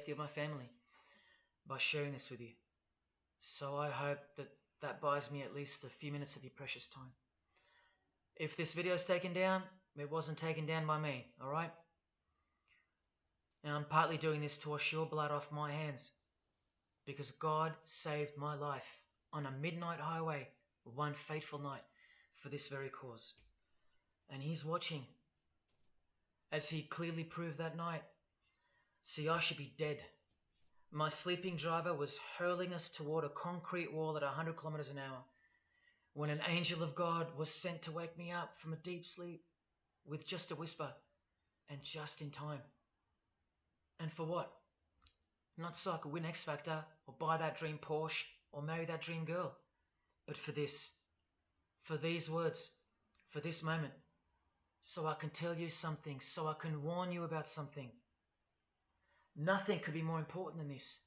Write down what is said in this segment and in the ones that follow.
safety of my family by sharing this with you. So I hope that buys me at least a few minutes of your precious time. If this video is taken down, it wasn't taken down by me, alright? Now I'm partly doing this to wash your blood off my hands, because God saved my life on a midnight highway one fateful night for this very cause. And He's watching, as He clearly proved that night. See, I should be dead. My sleeping driver was hurling us toward a concrete wall at 100 kilometers an hour when an angel of God was sent to wake me up from a deep sleep with just a whisper, and just in time. And for what? Not so I could win X Factor or buy that dream Porsche or marry that dream girl, but for this, for these words, for this moment, so I can tell you something, so I can warn you about something. Nothing could be more important than this.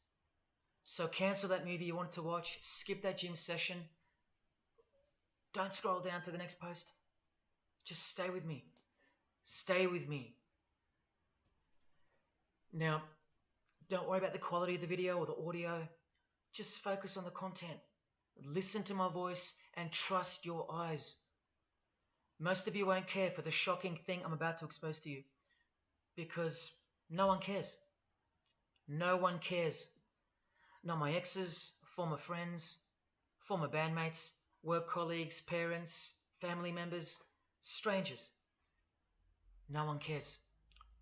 So cancel that movie you wanted to watch, skip that gym session. Don't scroll down to the next post. Just stay with me. Stay with me. Now, don't worry about the quality of the video or the audio. Just focus on the content. Listen to my voice and trust your eyes. Most of you won't care for the shocking thing I'm about to expose to you, because no one cares. No one cares. Not my exes, former friends, former bandmates, work colleagues, parents, family members, strangers. No one cares.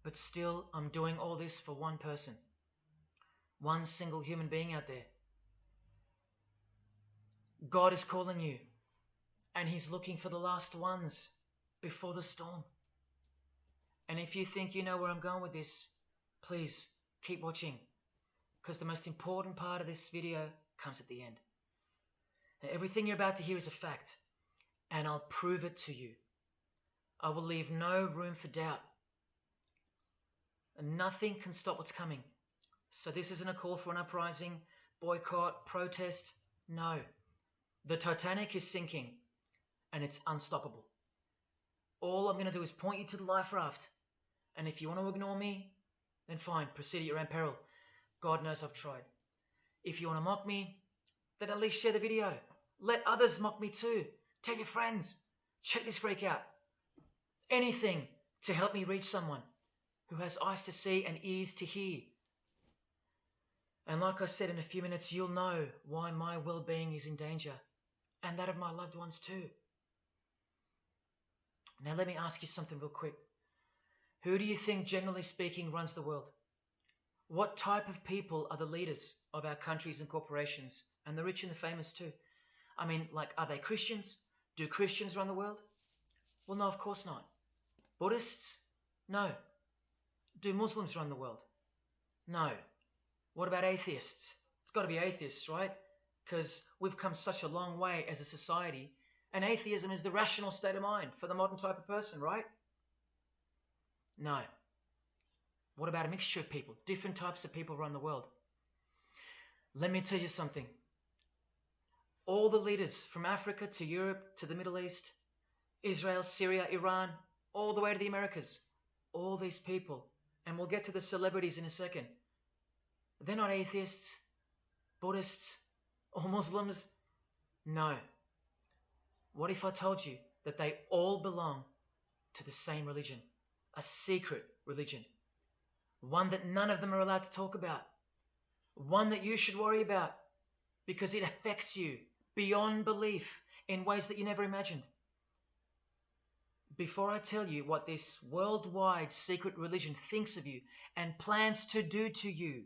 But still, I'm doing all this for one person. One single human being out there. God is calling you, and He's looking for the last ones before the storm. And if you think you know where I'm going with this, please keep watching, because the most important part of this video comes at the end. Now, everything you're about to hear is a fact, and I'll prove it to you. I will leave no room for doubt. And nothing can stop what's coming. So this isn't a call for an uprising, boycott, protest. No. The Titanic is sinking, and it's unstoppable. All I'm going to do is point you to the life raft. And if you want to ignore me, then fine, proceed at your own peril. God knows I've tried. If you want to mock me, then at least share the video. Let others mock me too. Tell your friends. Check this freak out. Anything to help me reach someone who has eyes to see and ears to hear. And like I said, in a few minutes, you'll know why my well-being is in danger, and that of my loved ones too. Now let me ask you something real quick. Who do you think, generally speaking, runs the world? What type of people are the leaders of our countries and corporations, and the rich and the famous too? I mean, like, are they Christians? Do Christians run the world? Well, no, of course not. Buddhists? No. Do Muslims run the world? No. What about atheists? It's got to be atheists, right? Because we've come such a long way as a society, and atheism is the rational state of mind for the modern type of person, right? No. What about a mixture of people? Different types of people run the world. Let me tell you something. All the leaders from Africa to Europe to the Middle East, Israel, Syria, Iran, all the way to the Americas, all these people, and we'll get to the celebrities in a second, they're not atheists, Buddhists, or Muslims. No. What if I told you that they all belong to the same religion? A secret religion. One that none of them are allowed to talk about. One that you should worry about because it affects you beyond belief in ways that you never imagined. Before I tell you what this worldwide secret religion thinks of you and plans to do to you,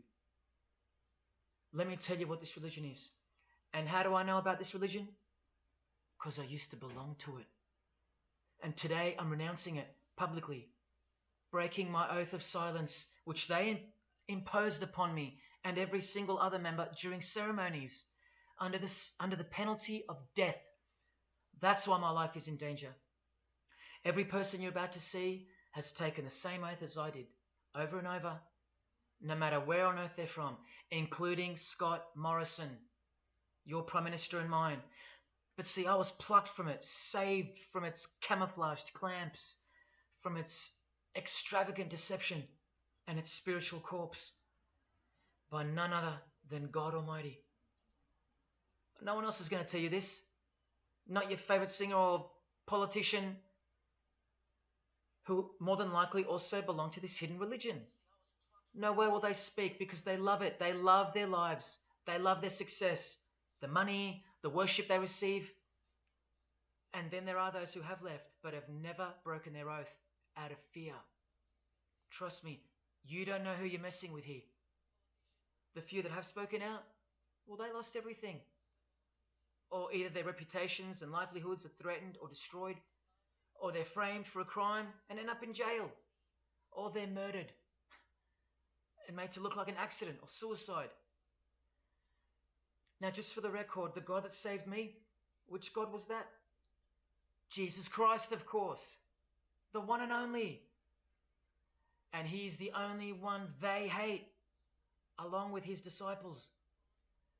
let me tell you what this religion is. And how do I know about this religion? Because I used to belong to it. And today I'm renouncing it publicly, breaking my oath of silence, which they imposed upon me and every single other member during ceremonies under the penalty of death. That's why my life is in danger. Every person you're about to see has taken the same oath as I did, over and over, no matter where on earth they're from, including Scott Morrison, your Prime Minister and mine. But see, I was plucked from it, saved from its camouflaged clamps, from its extravagant deception and its spiritual corpse. by none other than God Almighty. No one else is going to tell you this. Not your favorite singer or politician, who more than likely also belong to this hidden religion. Nowhere will they speak because they love it. They love their lives. They love their success, the money, the worship they receive. And then there are those who have left but have never broken their oath out of fear. Trust me, you don't know who you're messing with here. The few that have spoken out, well, they lost everything. Or either their reputations and livelihoods are threatened or destroyed, or they're framed for a crime and end up in jail, or they're murdered and made to look like an accident or suicide. Now, just for the record, the God that saved me, which God was that? Jesus Christ, of course. The one and only. And he's the only one they hate, along with his disciples.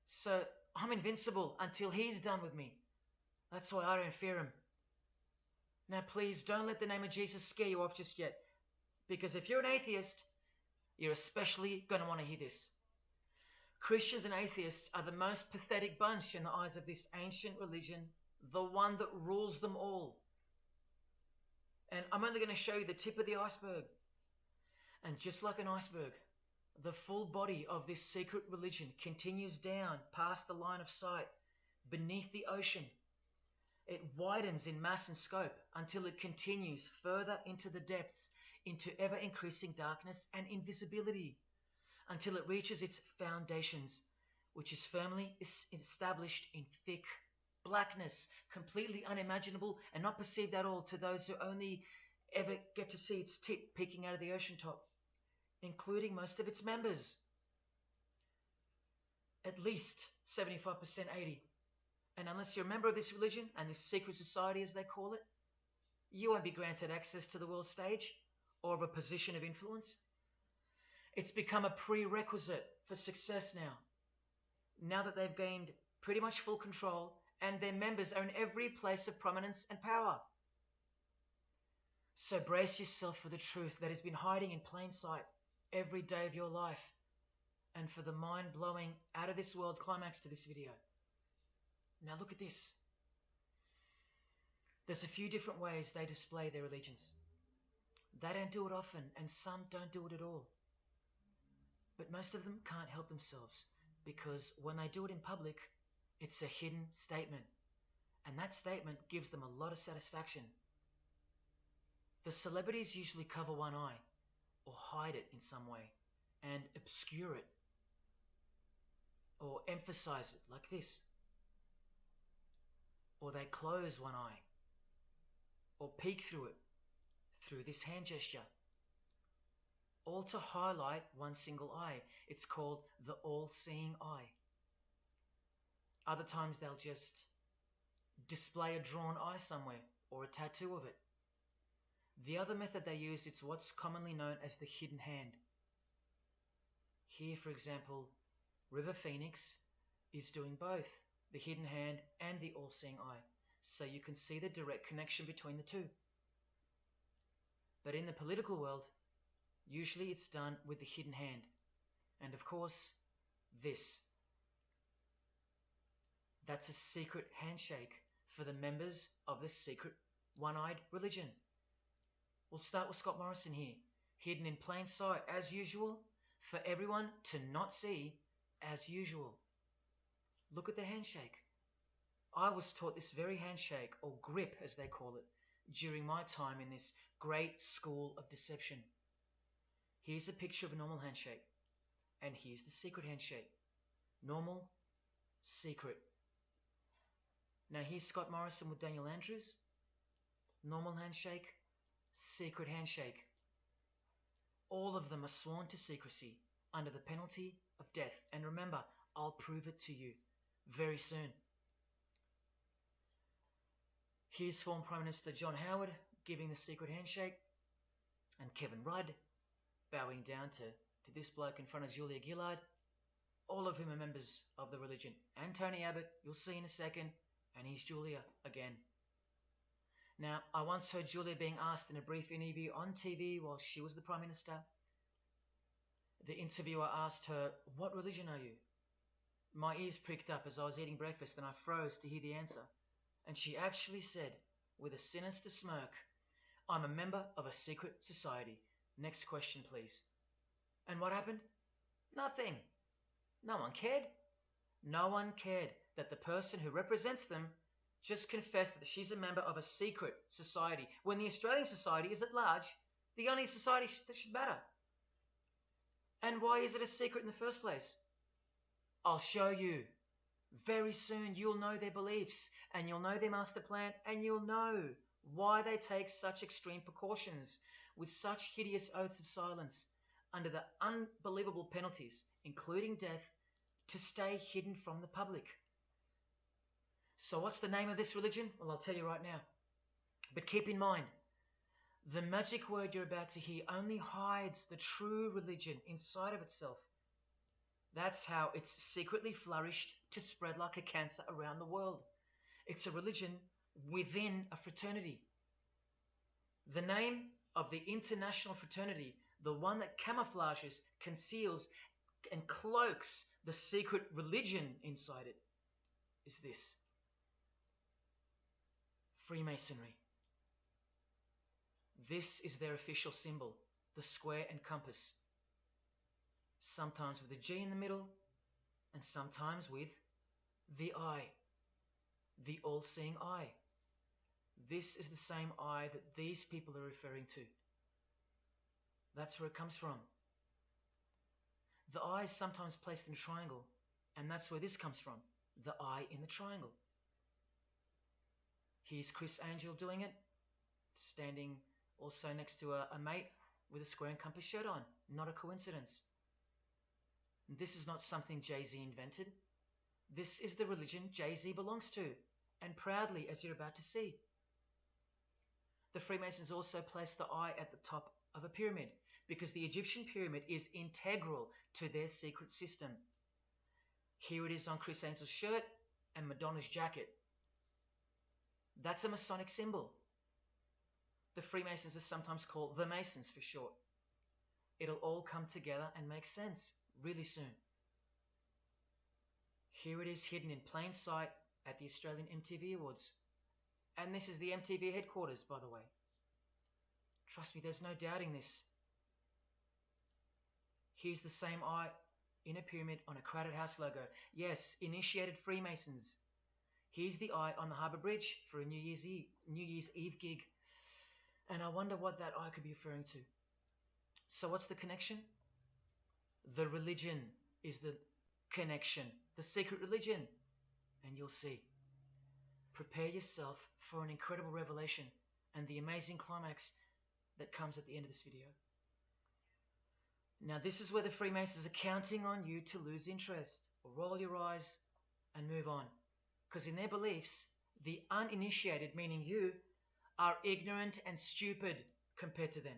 So I'm invincible until he's done with me. That's why I don't fear him. Now please don't let the name of Jesus scare you off just yet. Because if you're an atheist, you're especially going to want to hear this. Christians and atheists are the most pathetic bunch in the eyes of this ancient religion, the one that rules them all. And I'm only going to show you the tip of the iceberg. And just like an iceberg, the full body of this secret religion continues down past the line of sight, beneath the ocean. It widens in mass and scope until it continues further into the depths, into ever-increasing darkness and invisibility, until it reaches its foundations, which is firmly established in thick blackness, completely unimaginable and not perceived at all to those who only ever get to see its tip peeking out of the ocean top, including most of its members. At least 75%, 80%. And unless you're a member of this religion and this secret society, as they call it, you won't be granted access to the world stage or of a position of influence. It's become a prerequisite for success now. Now that they've gained pretty much full control and their members are in every place of prominence and power. So brace yourself for the truth that has been hiding in plain sight every day of your life, and for the mind-blowing, out-of-this-world climax to this video. Now look at this. There's a few different ways they display their allegiance. They don't do it often, and some don't do it at all. But most of them can't help themselves, because when they do it in public, it's a hidden statement. And that statement gives them a lot of satisfaction. The celebrities usually cover one eye, or hide it in some way, and obscure it, or emphasize it like this. Or they close one eye, or peek through it, through this hand gesture. All to highlight one single eye. It's called the all-seeing eye. Other times they'll just display a drawn eye somewhere, or a tattoo of it. The other method they use is what's commonly known as the hidden hand. Here, for example, River Phoenix is doing both the hidden hand and the all-seeing eye, so you can see the direct connection between the two. But in the political world, usually it's done with the hidden hand. And of course, this. That's a secret handshake for the members of this secret one-eyed religion. We'll start with Scott Morrison here, hidden in plain sight as usual, for everyone to not see as usual. Look at the handshake. I was taught this very handshake, or grip as they call it, during my time in this great school of deception. Here's a picture of a normal handshake, and here's the secret handshake. Normal, secret. Now here's Scott Morrison with Daniel Andrews. Normal handshake, secret handshake. All of them are sworn to secrecy under the penalty of death. And remember, I'll prove it to you very soon. Here's former Prime Minister John Howard giving the secret handshake, and Kevin Rudd bowing down to this bloke in front of Julia Gillard, all of whom are members of the religion. And Tony Abbott, you'll see in a second, and he's Julia again. Now, I once heard Julia being asked in a brief interview on TV while she was the Prime Minister, The interviewer asked her, "What religion are you?" My ears pricked up as I was eating breakfast and I froze to hear the answer. And she actually said, with a sinister smirk, "I'm a member of a secret society. Next question, please." And what happened? Nothing. No one cared. No one cared that the person who represents them just confessed that she's a member of a secret society, when the Australian society is at large the only society that should matter. And why is it a secret in the first place? I'll show you. Very soon you'll know their beliefs, and you'll know their master plan, and you'll know why they take such extreme precautions with such hideous oaths of silence under the unbelievable penalties, including death, to stay hidden from the public. So what's the name of this religion? Well, I'll tell you right now. But keep in mind, the magic word you're about to hear only hides the true religion inside of itself. That's how it's secretly flourished to spread like a cancer around the world. It's a religion within a fraternity. The name of the international fraternity, the one that camouflages, conceals, and cloaks the secret religion inside it, is this: Freemasonry. This is their official symbol, the square and compass. Sometimes with a G in the middle, and sometimes with the eye, the all-seeing eye. This is the same eye that these people are referring to. That's where it comes from. The eye is sometimes placed in a triangle, and that's where this comes from, the eye in the triangle. Here's Criss Angel doing it, standing also next to a mate with a square and compass shirt on. Not a coincidence. This is not something Jay-Z invented. This is the religion Jay-Z belongs to, and proudly, as you're about to see. The Freemasons also place the eye at the top of a pyramid, because the Egyptian pyramid is integral to their secret system. Here it is on Criss Angel's shirt and Madonna's jacket. That's a Masonic symbol. The Freemasons are sometimes called the Masons for short. It'll all come together and make sense really soon. Here it is hidden in plain sight at the Australian MTV Awards. And this is the MTV headquarters, by the way. Trust me, there's no doubting this. Here's the same eye in a pyramid on a Crowded House logo. Yes, initiated Freemasons. Here's the eye on the Harbour Bridge for a New Year's Eve gig. And I wonder what that eye could be referring to. So what's the connection? The religion is the connection, the secret religion. And you'll see. Prepare yourself for an incredible revelation and the amazing climax that comes at the end of this video. Now this is where the Freemasons are counting on you to lose interest, or roll your eyes and move on. Because in their beliefs, the uninitiated, meaning you, are ignorant and stupid compared to them.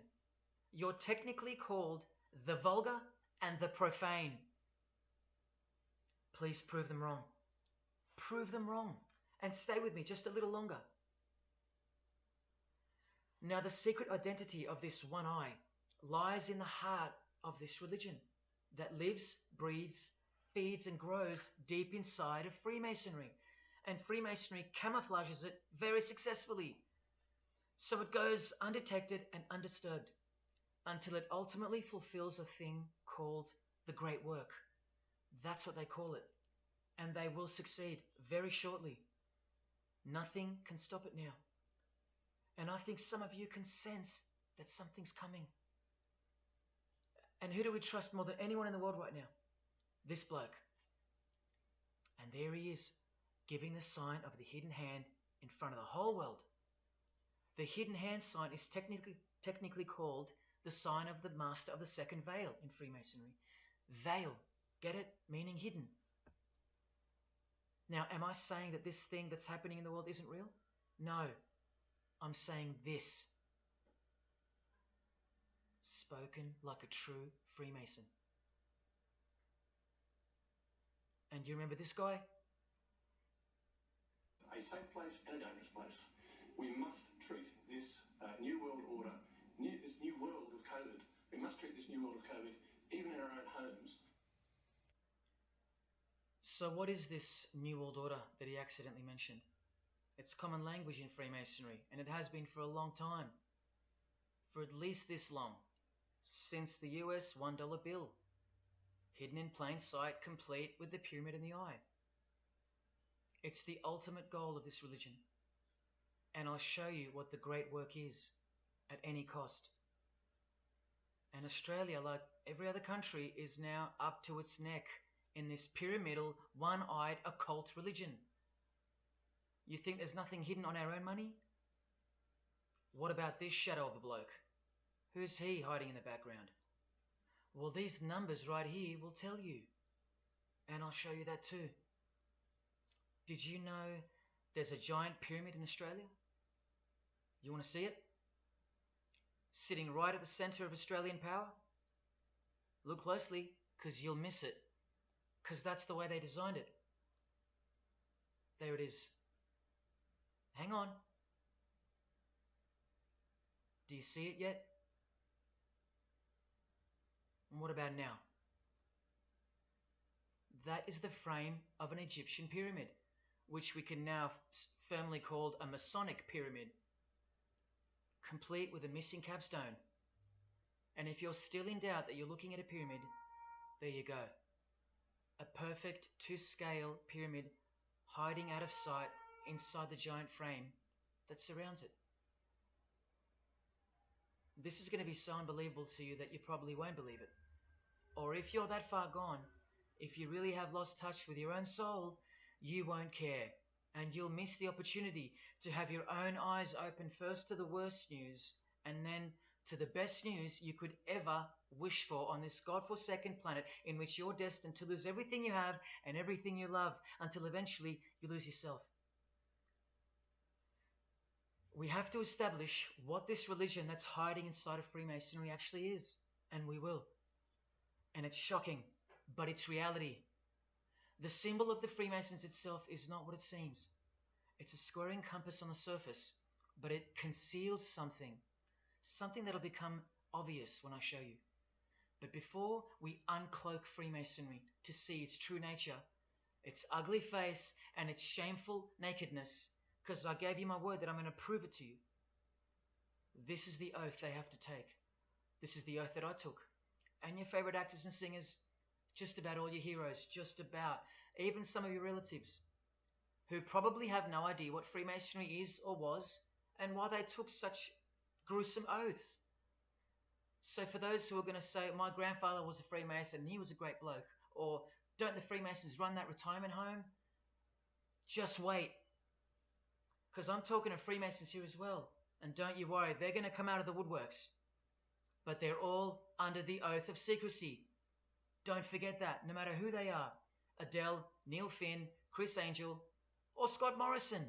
You're technically called the vulgar and the profane. Please prove them wrong. Prove them wrong. And stay with me just a little longer. Now the secret identity of this one eye lies in the heart of this religion that lives, breathes, feeds and grows deep inside of Freemasonry. And Freemasonry camouflages it very successfully. So it goes undetected and undisturbed until it ultimately fulfills a thing called the Great Work. That's what they call it. And they will succeed very shortly. Nothing can stop it now. And I think some of you can sense that something's coming. And who do we trust more than anyone in the world right now? This bloke. And there he is, giving the sign of the hidden hand in front of the whole world. The hidden hand sign is technically called the sign of the Master of the Second Veil in Freemasonry. Veil, get it? Meaning hidden. Now, am I saying that this thing that's happening in the world isn't real? No. I'm saying this. Spoken like a true Freemason. And do you remember this guy? A safe place and a dangerous place. We must treat this new world order, this new world of COVID, we must treat this new world of COVID even in our own homes. So what is this New World Order that he accidentally mentioned? It's common language in Freemasonry, and it has been for a long time. For at least this long. Since the US $1 bill. Hidden in plain sight, complete with the pyramid in the eye. It's the ultimate goal of this religion. And I'll show you what the great work is, at any cost. And Australia, like every other country, is now up to its neck in this pyramidal, one-eyed occult religion. You think there's nothing hidden on our own money? What about this shadow of a bloke? Who's he hiding in the background? Well, these numbers right here will tell you. And I'll show you that too. Did you know there's a giant pyramid in Australia? You want to see it? Sitting right at the centre of Australian power? Look closely, because you'll miss it. Because that's the way they designed it. There it is. Hang on. Do you see it yet? And what about now? That is the frame of an Egyptian pyramid, which we can now firmly call a Masonic pyramid, complete with a missing capstone. And if you're still in doubt that you're looking at a pyramid, there you go. A perfect to-scale pyramid hiding out of sight inside the giant frame that surrounds it. This is going to be so unbelievable to you that you probably won't believe it. Or if you're that far gone, if you really have lost touch with your own soul, you won't care. And you'll miss the opportunity to have your own eyes open first to the worst news and then to the best news you could ever wish for on this God-forsaken planet in which you're destined to lose everything you have and everything you love until eventually you lose yourself. We have to establish what this religion that's hiding inside of Freemasonry actually is, and we will. And it's shocking, but it's reality. The symbol of the Freemasons itself is not what it seems. It's a squaring compass on the surface, but it conceals something that'll become obvious when I show you. But before we uncloak Freemasonry to see its true nature, its ugly face and its shameful nakedness, because I gave you my word that I'm going to prove it to you. This is the oath they have to take. This is the oath that I took. And your favorite actors and singers, just about all your heroes, just about, even some of your relatives, who probably have no idea what Freemasonry is or was, and why they took such gruesome oaths. So for those who are going to say, my grandfather was a Freemason and he was a great bloke, or don't the Freemasons run that retirement home? Just wait. Because I'm talking to Freemasons here as well. And don't you worry, they're going to come out of the woodworks. But they're all under the oath of secrecy. Don't forget that, no matter who they are. Adele, Neil Finn, Chris Angel, or Scott Morrison.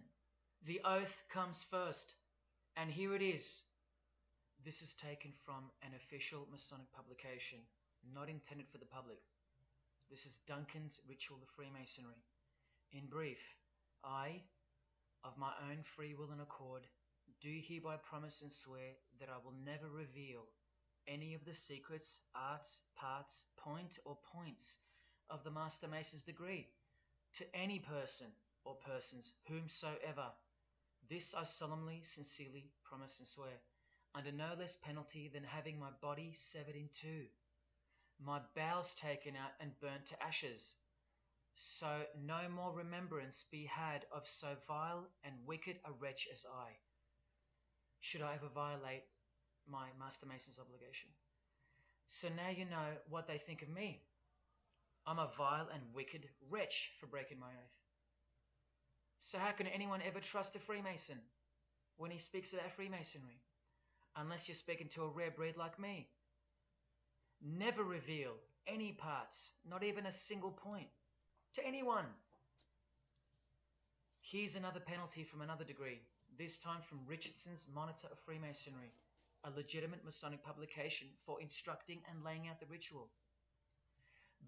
The oath comes first. And here it is. This is taken from an official Masonic publication, not intended for the public. This is Duncan's Ritual of Freemasonry. In brief, I, of my own free will and accord, do hereby promise and swear that I will never reveal any of the secrets, arts, parts, point or points of the Master Mason's degree to any person or persons whomsoever. This I solemnly, sincerely promise and swear, under no less penalty than having my body severed in two, my bowels taken out and burnt to ashes, so no more remembrance be had of so vile and wicked a wretch as I, should I ever violate my Master Mason's obligation. So now you know what they think of me. I'm a vile and wicked wretch for breaking my oath. So how can anyone ever trust a Freemason when he speaks about Freemasonry? Unless you're speaking to a rare breed like me. Never reveal any parts, not even a single point, to anyone. Here's another penalty from another degree, this time from Richardson's Monitor of Freemasonry, a legitimate Masonic publication for instructing and laying out the ritual.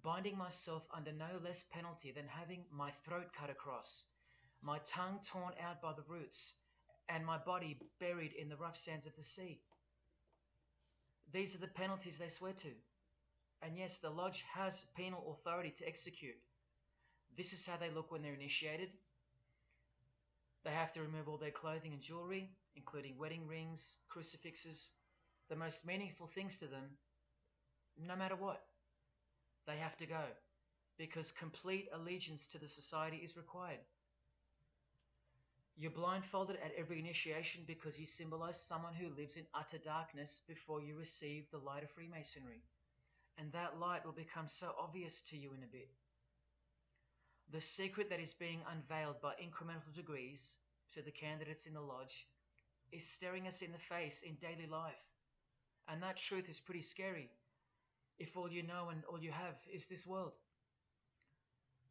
Binding myself under no less penalty than having my throat cut across, my tongue torn out by the roots, and my body buried in the rough sands of the sea. These are the penalties they swear to. And yes, the lodge has penal authority to execute. This is how they look when they're initiated. They have to remove all their clothing and jewelry, including wedding rings, crucifixes, the most meaningful things to them, no matter what. They have to go, because complete allegiance to the society is required. You're blindfolded at every initiation because you symbolize someone who lives in utter darkness before you receive the light of Freemasonry. And that light will become so obvious to you in a bit. The secret that is being unveiled by incremental degrees to the candidates in the lodge is staring us in the face in daily life. And that truth is pretty scary if all you know and all you have is this world.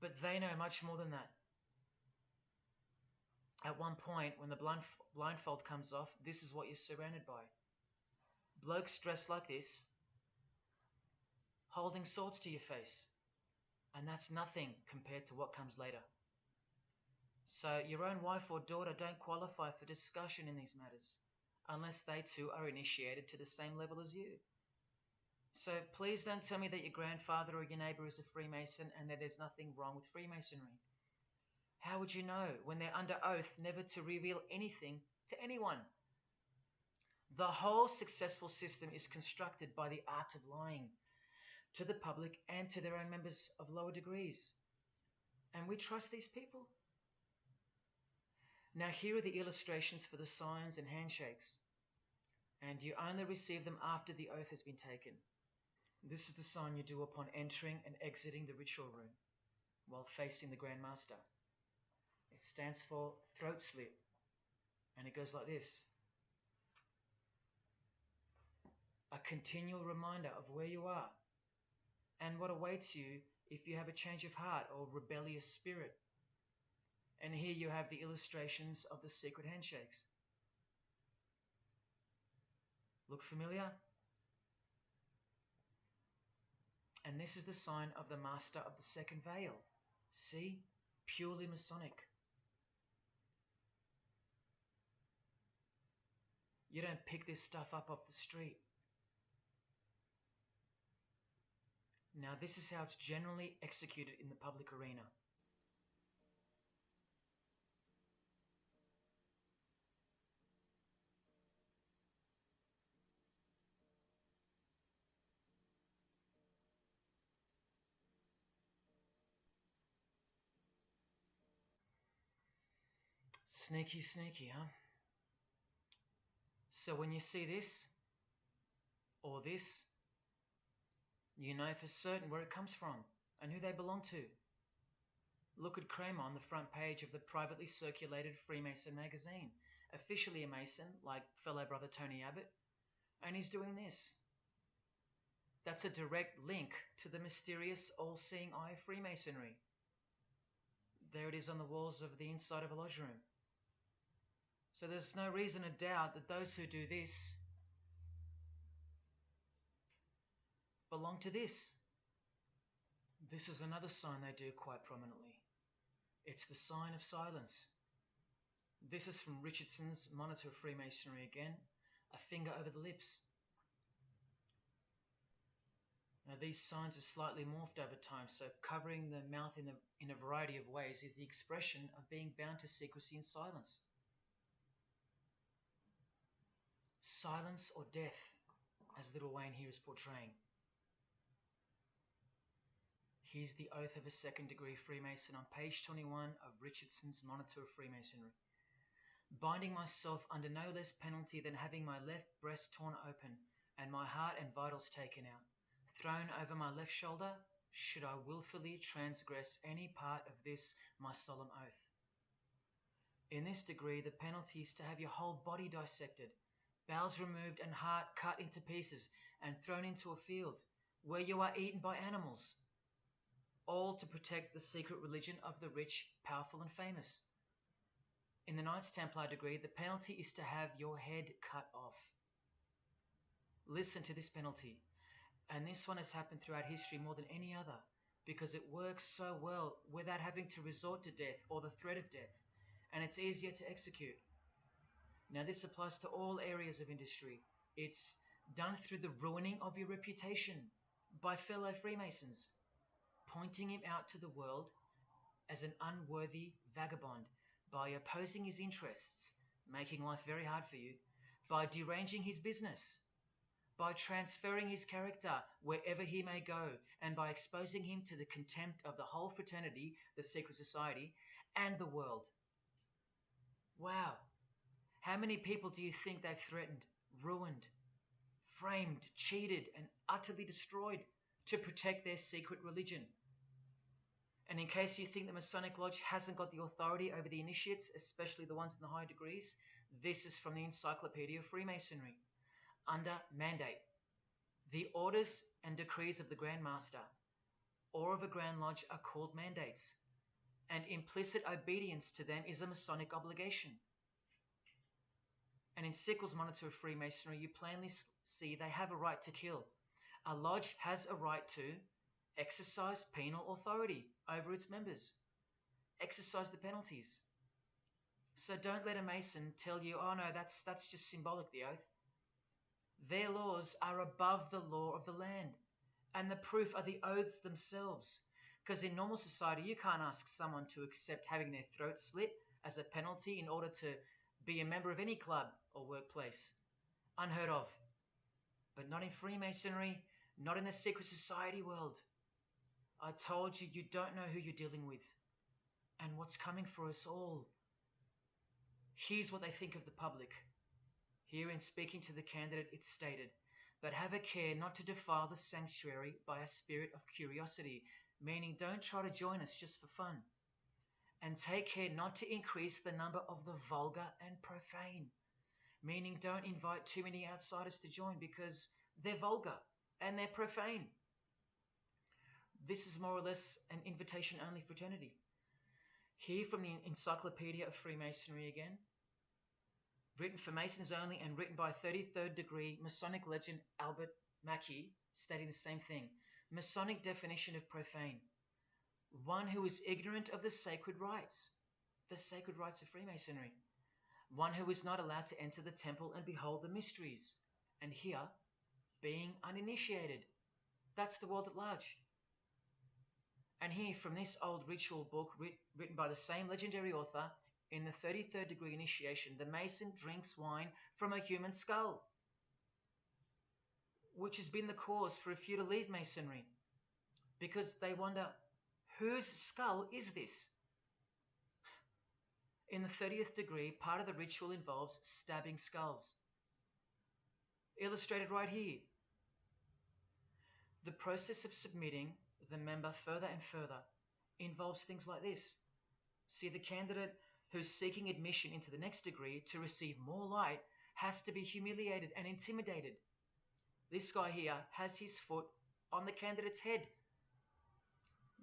But they know much more than that. At one point, when the blindfold comes off, this is what you're surrounded by. Blokes dressed like this, holding swords to your face. And that's nothing compared to what comes later. So your own wife or daughter don't qualify for discussion in these matters, unless they too are initiated to the same level as you. So please don't tell me that your grandfather or your neighbour is a Freemason and that there's nothing wrong with Freemasonry. How would you know when they're under oath never to reveal anything to anyone? The whole successful system is constructed by the art of lying to the public and to their own members of lower degrees. And we trust these people? Now here are the illustrations for the signs and handshakes. And you only receive them after the oath has been taken. This is the sign you do upon entering and exiting the ritual room while facing the Grand Master. It stands for throat slit, and it goes like this. A continual reminder of where you are and what awaits you if you have a change of heart or rebellious spirit. And here you have the illustrations of the secret handshakes. Look familiar? And this is the sign of the Master of the Second Veil. See? Purely Masonic. You don't pick this stuff up off the street. Now this is how it's generally executed in the public arena. Sneaky, sneaky, huh? So when you see this, or this, you know for certain where it comes from and who they belong to. Look at Kramer on the front page of the privately circulated Freemason magazine, officially a Mason, like fellow brother Tony Abbott, and he's doing this. That's a direct link to the mysterious all-seeing eye of Freemasonry. There it is on the walls of the inside of a lodge room. So there's no reason to doubt that those who do this belong to this. This is another sign they do quite prominently. It's the sign of silence. This is from Richardson's Monitor of Freemasonry again, a finger over the lips. Now these signs are slightly morphed over time, so covering the mouth in a variety of ways is the expression of being bound to secrecy and silence. Silence or death, as Little Wayne here is portraying. Here's the oath of a second-degree Freemason on page 21 of Richardson's Monitor of Freemasonry. Binding myself under no less penalty than having my left breast torn open and my heart and vitals taken out, thrown over my left shoulder, should I wilfully transgress any part of this my solemn oath. In this degree, the penalty is to have your whole body dissected, bowels removed and heart cut into pieces and thrown into a field, where you are eaten by animals, all to protect the secret religion of the rich, powerful and famous. In the Knights Templar degree, the penalty is to have your head cut off. Listen to this penalty, and this one has happened throughout history more than any other, because it works so well without having to resort to death or the threat of death, and it's easier to execute. Now this applies to all areas of industry. It's done through the ruining of your reputation, by fellow Freemasons, pointing him out to the world as an unworthy vagabond, by opposing his interests, making life very hard for you, by deranging his business, by transferring his character wherever he may go, and by exposing him to the contempt of the whole fraternity, the secret society, and the world. Wow. How many people do you think they've threatened, ruined, framed, cheated, and utterly destroyed to protect their secret religion? And in case you think the Masonic Lodge hasn't got the authority over the initiates, especially the ones in the high degrees, this is from the Encyclopedia of Freemasonry. Under mandate, the orders and decrees of the Grand Master or of a Grand Lodge are called mandates, and implicit obedience to them is a Masonic obligation. And in Sickles' Monitor of Freemasonry, you plainly see they have a right to kill. A lodge has a right to exercise penal authority over its members, exercise the penalties. So don't let a Mason tell you, oh no, that's just symbolic, the oath. Their laws are above the law of the land, and the proof are the oaths themselves. Because in normal society, you can't ask someone to accept having their throat slit as a penalty in order to be a member of any club or workplace. Unheard of. But not in Freemasonry, not in the secret society world. I told you, you don't know who you're dealing with and what's coming for us all. Here's what they think of the public. Here in speaking to the candidate, it's stated, but have a care not to defile the sanctuary by a spirit of curiosity, meaning don't try to join us just for fun. And take care not to increase the number of the vulgar and profane, meaning don't invite too many outsiders to join because they're vulgar and they're profane. This is more or less an invitation-only fraternity. Here from the Encyclopedia of Freemasonry again, written for Masons only and written by 33rd degree Masonic legend Albert Mackey, stating the same thing. Masonic definition of profane. One who is ignorant of the sacred rites of Freemasonry. One who is not allowed to enter the temple and behold the mysteries. And here, being uninitiated. That's the world at large. And here from this old ritual book written by the same legendary author, in the 33rd degree initiation, the Mason drinks wine from a human skull, which has been the cause for a few to leave Masonry, because they wonder, whose skull is this? In the 30th degree, part of the ritual involves stabbing skulls. Illustrated right here. The process of submitting the member further and further involves things like this. See, the candidate who's seeking admission into the next degree to receive more light has to be humiliated and intimidated. This guy here has his foot on the candidate's head.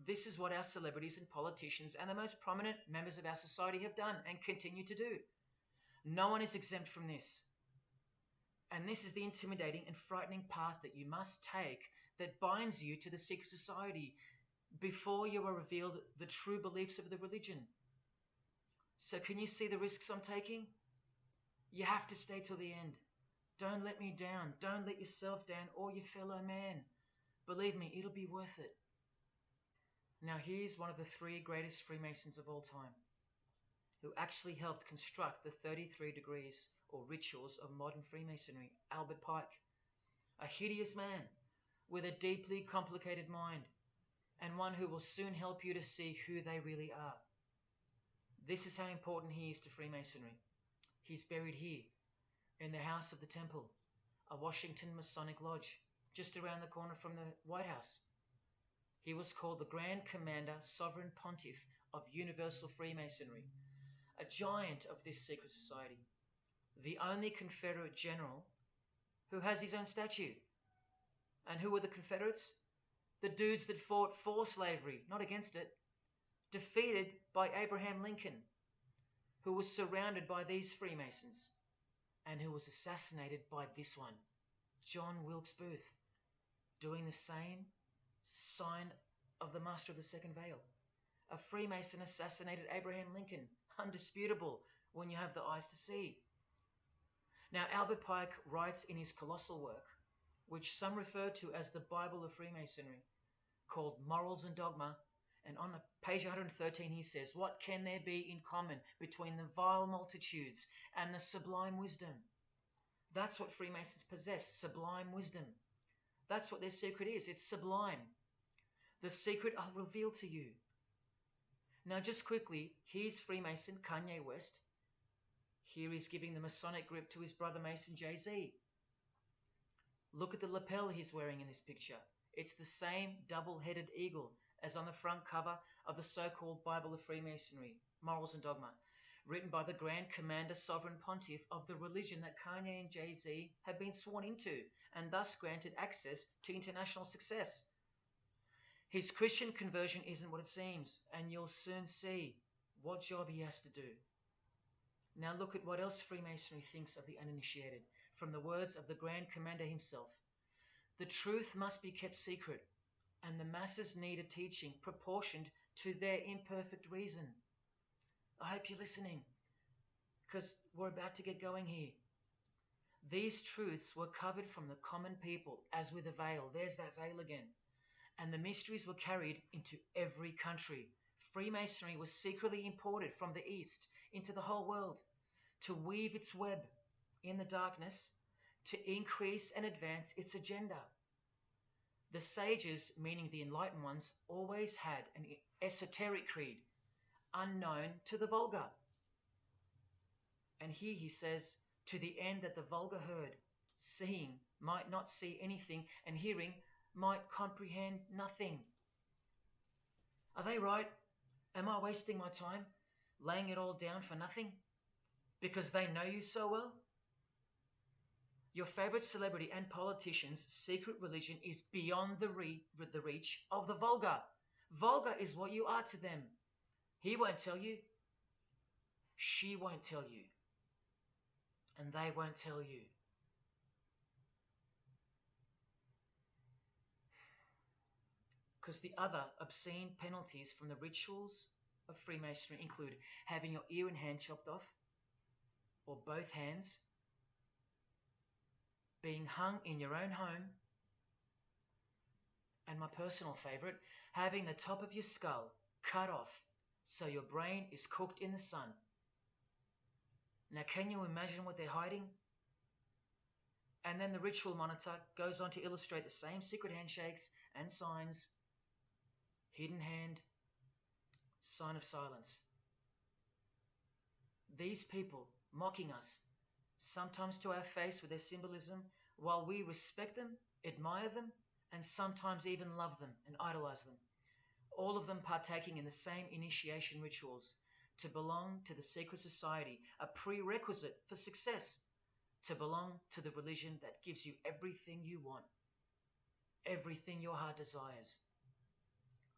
This is what our celebrities and politicians and the most prominent members of our society have done and continue to do. No one is exempt from this. And this is the intimidating and frightening path that you must take that binds you to the secret society before you are revealed the true beliefs of the religion. So can you see the risks I'm taking? You have to stay till the end. Don't let me down. Don't let yourself down or your fellow man. Believe me, it'll be worth it. Now here's one of the 3 greatest Freemasons of all time, who actually helped construct the 33 degrees or rituals of modern Freemasonry, Albert Pike. A hideous man with a deeply complicated mind, and one who will soon help you to see who they really are. This is how important he is to Freemasonry. He's buried here, in the House of the Temple, a Washington Masonic Lodge, just around the corner from the White House. He was called the Grand Commander, Sovereign Pontiff of Universal Freemasonry, a giant of this secret society, the only Confederate general who has his own statue. And who were the Confederates? The dudes that fought for slavery, not against it, defeated by Abraham Lincoln, who was surrounded by these Freemasons, and who was assassinated by this one, John Wilkes Booth, doing the same sign of the Master of the Second Veil. A Freemason assassinated Abraham Lincoln, undisputable when you have the eyes to see. Now, Albert Pike writes in his colossal work, which some refer to as the Bible of Freemasonry, called Morals and Dogma. And on page 113 he says, "What can there be in common between the vile multitudes and the sublime wisdom?" That's what Freemasons possess, sublime wisdom. That's what their secret is. It's sublime. The secret I'll reveal to you. Now just quickly, here's Freemason Kanye West. Here he's giving the Masonic grip to his brother Mason Jay-Z. Look at the lapel he's wearing in this picture. It's the same double-headed eagle as on the front cover of the so-called Bible of Freemasonry, Morals and Dogma, written by the Grand Commander Sovereign Pontiff of the religion that Kanye and Jay-Z have been sworn into and thus granted access to international success. His Christian conversion isn't what it seems, and you'll soon see what job he has to do. Now look at what else Freemasonry thinks of the uninitiated, from the words of the Grand Commander himself. "The truth must be kept secret, and the masses need a teaching proportioned to their imperfect reason." I hope you're listening, because we're about to get going here. These truths were covered from the common people as with a veil. There's that veil again. And the mysteries were carried into every country. Freemasonry was secretly imported from the East into the whole world to weave its web in the darkness to increase and advance its agenda. The sages, meaning the enlightened ones, always had an esoteric creed, unknown to the vulgar. And here he says, "To the end that the vulgar herd, seeing, might not see anything, and hearing might comprehend nothing." Are they right? Am I wasting my time, laying it all down for nothing? Because they know you so well? Your favorite celebrity and politician's secret religion is beyond the reach of the vulgar. Vulgar is what you are to them. He won't tell you. She won't tell you. And they won't tell you. Because the other obscene penalties from the rituals of Freemasonry include having your ear and hand chopped off, or both hands, being hung in your own home, and my personal favorite, having the top of your skull cut off so your brain is cooked in the sun. Now, can you imagine what they're hiding? And then the ritual monitor goes on to illustrate the same secret handshakes and signs: hidden hand, sign of silence. These people mocking us, sometimes to our face with their symbolism, while we respect them, admire them, and sometimes even love them and idolize them. All of them partaking in the same initiation rituals, to belong to the secret society, a prerequisite for success, to belong to the religion that gives you everything you want, everything your heart desires,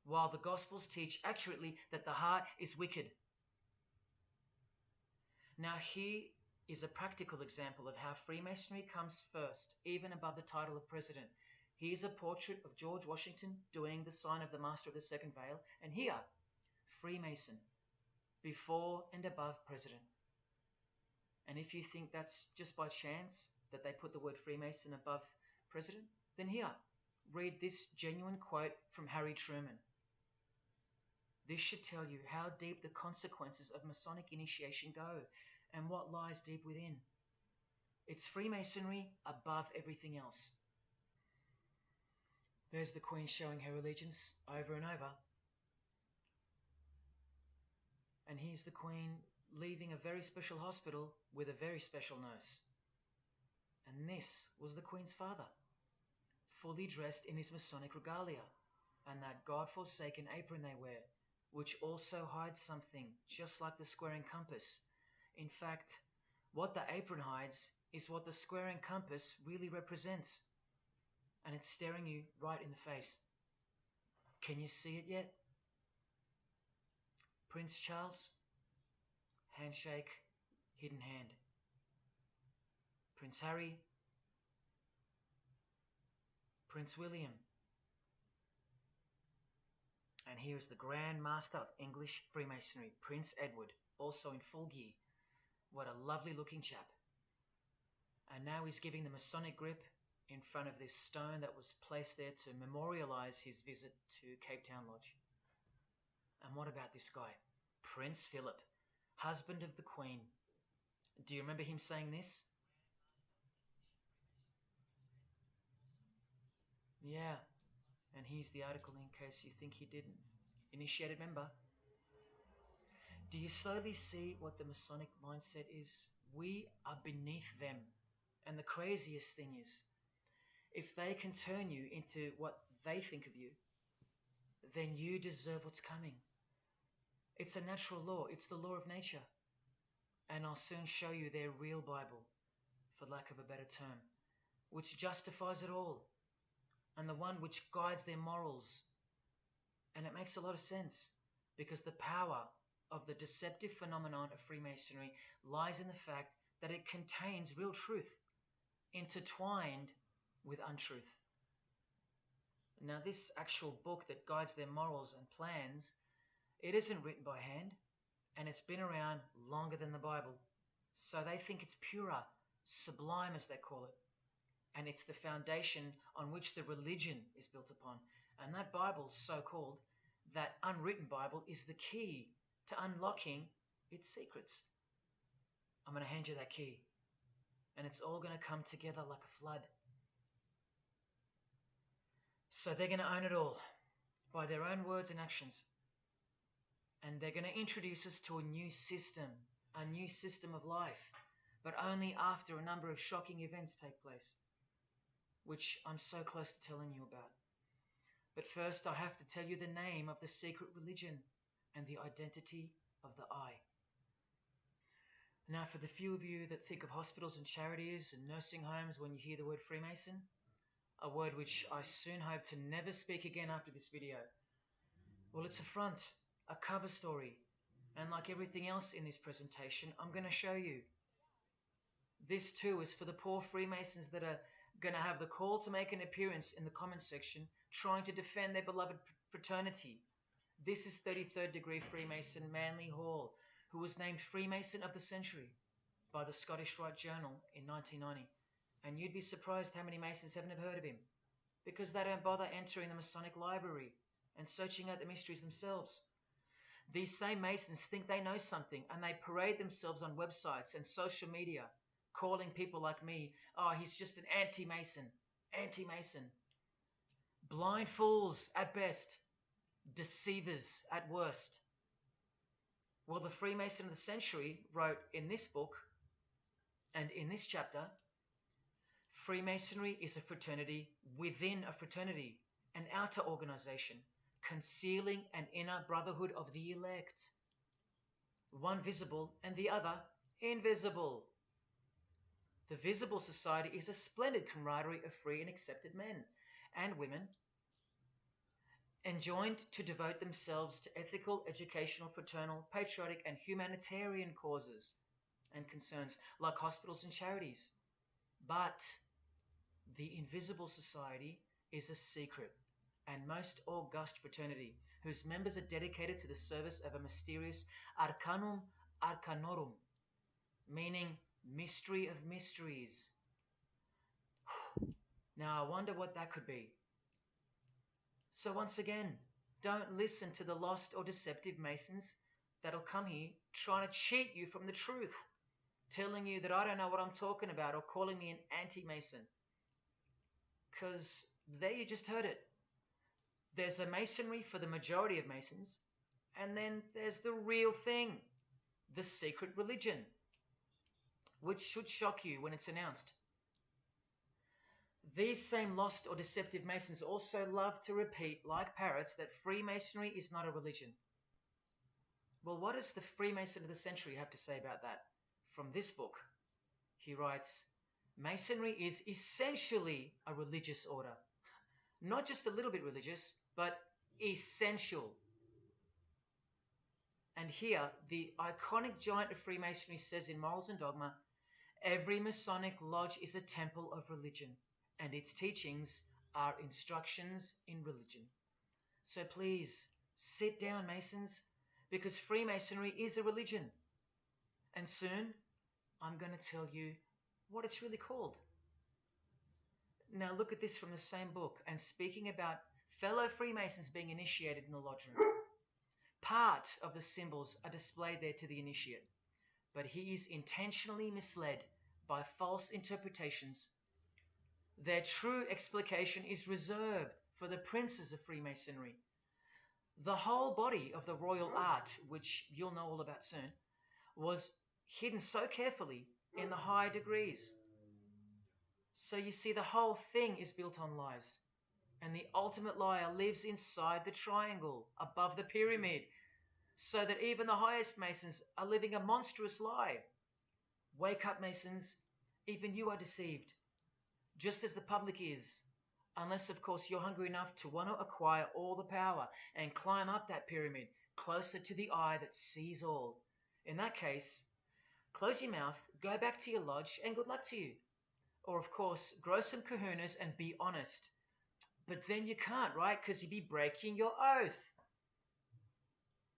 while the Gospels teach accurately that the heart is wicked. Now here is a practical example of how Freemasonry comes first, even above the title of president. Here's a portrait of George Washington doing the sign of the Master of the Second Veil, and here, Freemason, before and above president. And if you think that's just by chance that they put the word Freemason above president, then here, read this genuine quote from Harry Truman. This should tell you how deep the consequences of Masonic initiation go and what lies deep within. It's Freemasonry above everything else. There's the Queen showing her allegiance over and over. And here's the Queen leaving a very special hospital with a very special nurse. And this was the Queen's father, fully dressed in his Masonic regalia and that God-forsaken apron they wear, which also hides something, just like the square and compass. In fact, what the apron hides is what the square and compass really represents. And it's staring you right in the face. Can you see it yet? Prince Charles, handshake, hidden hand. Prince Harry, Prince William. And here is the Grand Master of English Freemasonry, Prince Edward, also in full gear. What a lovely looking chap. And now he's giving the Masonic grip in front of this stone that was placed there to memorialize his visit to Cape Town Lodge. And what about this guy? Prince Philip, husband of the Queen. Do you remember him saying this? Yeah, and here's the article in case you think he didn't. Initiated member. Do you slowly see what the Masonic mindset is? We are beneath them. And the craziest thing is, if they can turn you into what they think of you, then you deserve what's coming. It's a natural law. It's the law of nature. And I'll soon show you their real Bible, for lack of a better term, which justifies it all, and the one which guides their morals. And it makes a lot of sense, because the power of the deceptive phenomenon of Freemasonry lies in the fact that it contains real truth, intertwined with untruth. Now, this actual book that guides their morals and plans, it isn't written by hand, and it's been around longer than the Bible. So they think it's purer, sublime as they call it. And it's the foundation on which the religion is built upon. And that Bible, so-called, that unwritten Bible, is the key to unlocking its secrets. I'm going to hand you that key. And it's all going to come together like a flood. So they're going to own it all by their own words and actions. And they're going to introduce us to a new system of life, but only after a number of shocking events take place, which I'm so close to telling you about. But first, I have to tell you the name of the secret religion and the identity of the I. Now, for the few of you that think of hospitals and charities and nursing homes when you hear the word Freemason, a word which I soon hope to never speak again after this video, well, it's a front, a cover story, and like everything else in this presentation, I'm going to show you. This too is for the poor Freemasons that are going to have the call to make an appearance in the comments section trying to defend their beloved fraternity. This is 33rd degree Freemason Manly Hall, who was named Freemason of the Century by the Scottish Rite Journal in 1990. And you'd be surprised how many Masons haven't heard of him, because they don't bother entering the Masonic library and searching out the mysteries themselves. These same Masons think they know something, and they parade themselves on websites and social media, calling people like me, oh, he's just an anti-Mason, anti-Mason. Blind fools at best, deceivers at worst. Well, the Freemason of the Century wrote in this book and in this chapter, Freemasonry is a fraternity within a fraternity, an outer organization, concealing an inner brotherhood of the elect. One visible and the other invisible. The visible society is a splendid camaraderie of free and accepted men and women, enjoined to devote themselves to ethical, educational, fraternal, patriotic, and humanitarian causes and concerns like hospitals and charities. But the invisible society is a secret and most august fraternity whose members are dedicated to the service of a mysterious Arcanum Arcanorum, meaning mystery of mysteries. Now I wonder what that could be. So once again, don't listen to the lost or deceptive Masons that'll come here trying to cheat you from the truth, telling you that I don't know what I'm talking about or calling me an anti-Mason. Because there you just heard it. There's a Masonry for the majority of Masons, and then there's the real thing, the secret religion, which should shock you when it's announced. These same lost or deceptive Masons also love to repeat, like parrots, that Freemasonry is not a religion. Well, what does the Freemason of the Century have to say about that? From this book, he writes, Masonry is essentially a religious order. Not just a little bit religious, but essential. And here, the iconic giant of Freemasonry says in Morals and Dogma, every Masonic lodge is a temple of religion, and its teachings are instructions in religion. So please, sit down, Masons, because Freemasonry is a religion. And soon, I'm going to tell you what it's really called. Now look at this from the same book and speaking about fellow Freemasons being initiated in the lodge room. Part of the symbols are displayed there to the initiate, but he is intentionally misled by false interpretations. Their true explication is reserved for the princes of Freemasonry. The whole body of the royal art, which you'll know all about soon, was hidden so carefully in the high degrees. So you see, the whole thing is built on lies. And the ultimate liar lives inside the triangle, above the pyramid, so that even the highest Masons are living a monstrous lie. Wake up, Masons. Even you are deceived, just as the public is. Unless, of course, you're hungry enough to want to acquire all the power and climb up that pyramid closer to the eye that sees all. In that case, close your mouth, go back to your lodge, and good luck to you. Or, of course, grow some kahunas and be honest. But then you can't, right? Because you'd be breaking your oath.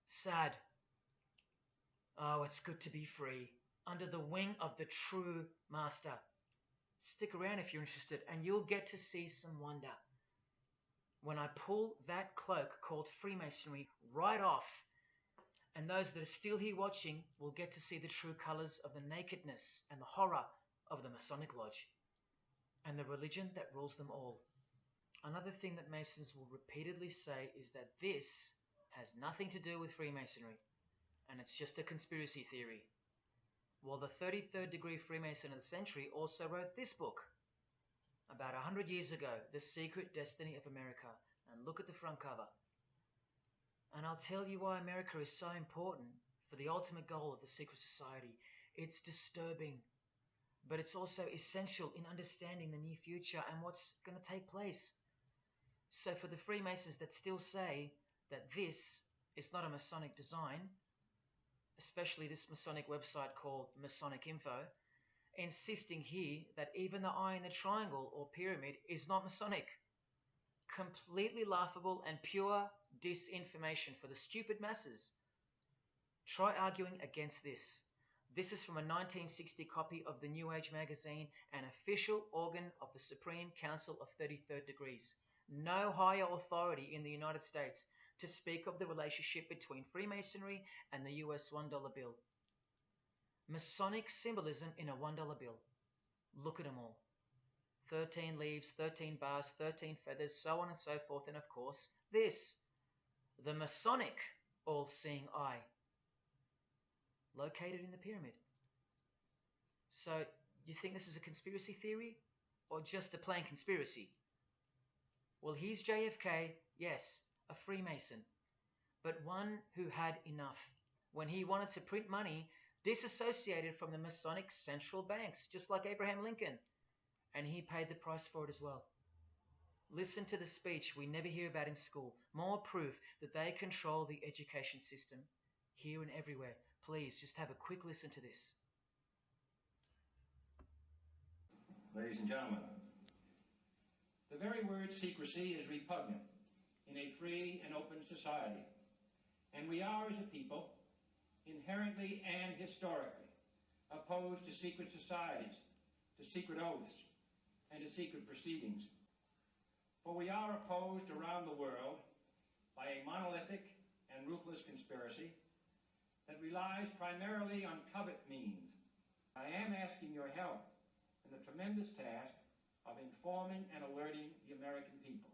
Sad. Oh, it's good to be free, under the wing of the true master. Stick around if you're interested, and you'll get to see some wonder. When I pull that cloak called Freemasonry right off, and those that are still here watching will get to see the true colors of the nakedness and the horror of the Masonic Lodge, and the religion that rules them all. Another thing that Masons will repeatedly say is that this has nothing to do with Freemasonry, and it's just a conspiracy theory. Well, the 33rd degree Freemason of the century also wrote this book about 100 years ago, The Secret Destiny of America, and look at the front cover. And I'll tell you why America is so important for the ultimate goal of the secret society. It's disturbing, but it's also essential in understanding the near future and what's going to take place. So for the Freemasons that still say that this is not a Masonic design, especially this Masonic website called Masonic Info, insisting here that even the eye in the triangle or pyramid is not Masonic. Completely laughable and pure disinformation for the stupid masses. Try arguing against this. This is from a 1960 copy of the New Age magazine, an official organ of the Supreme Council of 33rd Degrees. No higher authority in the United States to speak of the relationship between Freemasonry and the US $1 bill. Masonic symbolism in a $1 bill. Look at them all. 13 leaves, 13 bars, 13 feathers, so on and so forth, and of course, this. The Masonic all-seeing eye. Located in the pyramid. So, you think this is a conspiracy theory? Or just a plain conspiracy? Well, here's JFK, yes, a Freemason, but one who had enough when he wanted to print money disassociated from the Masonic central banks, just like Abraham Lincoln, and he paid the price for it as well. Listen to the speech we never hear about in school. More proof that they control the education system here and everywhere. Please, just have a quick listen to this. Ladies and gentlemen, the very word secrecy is repugnant in a free and open society, and we are, as a people, inherently and historically opposed to secret societies, to secret oaths, and to secret proceedings. For we are opposed around the world by a monolithic and ruthless conspiracy that relies primarily on covert means. I am asking your help in the tremendous task of informing and alerting the American people.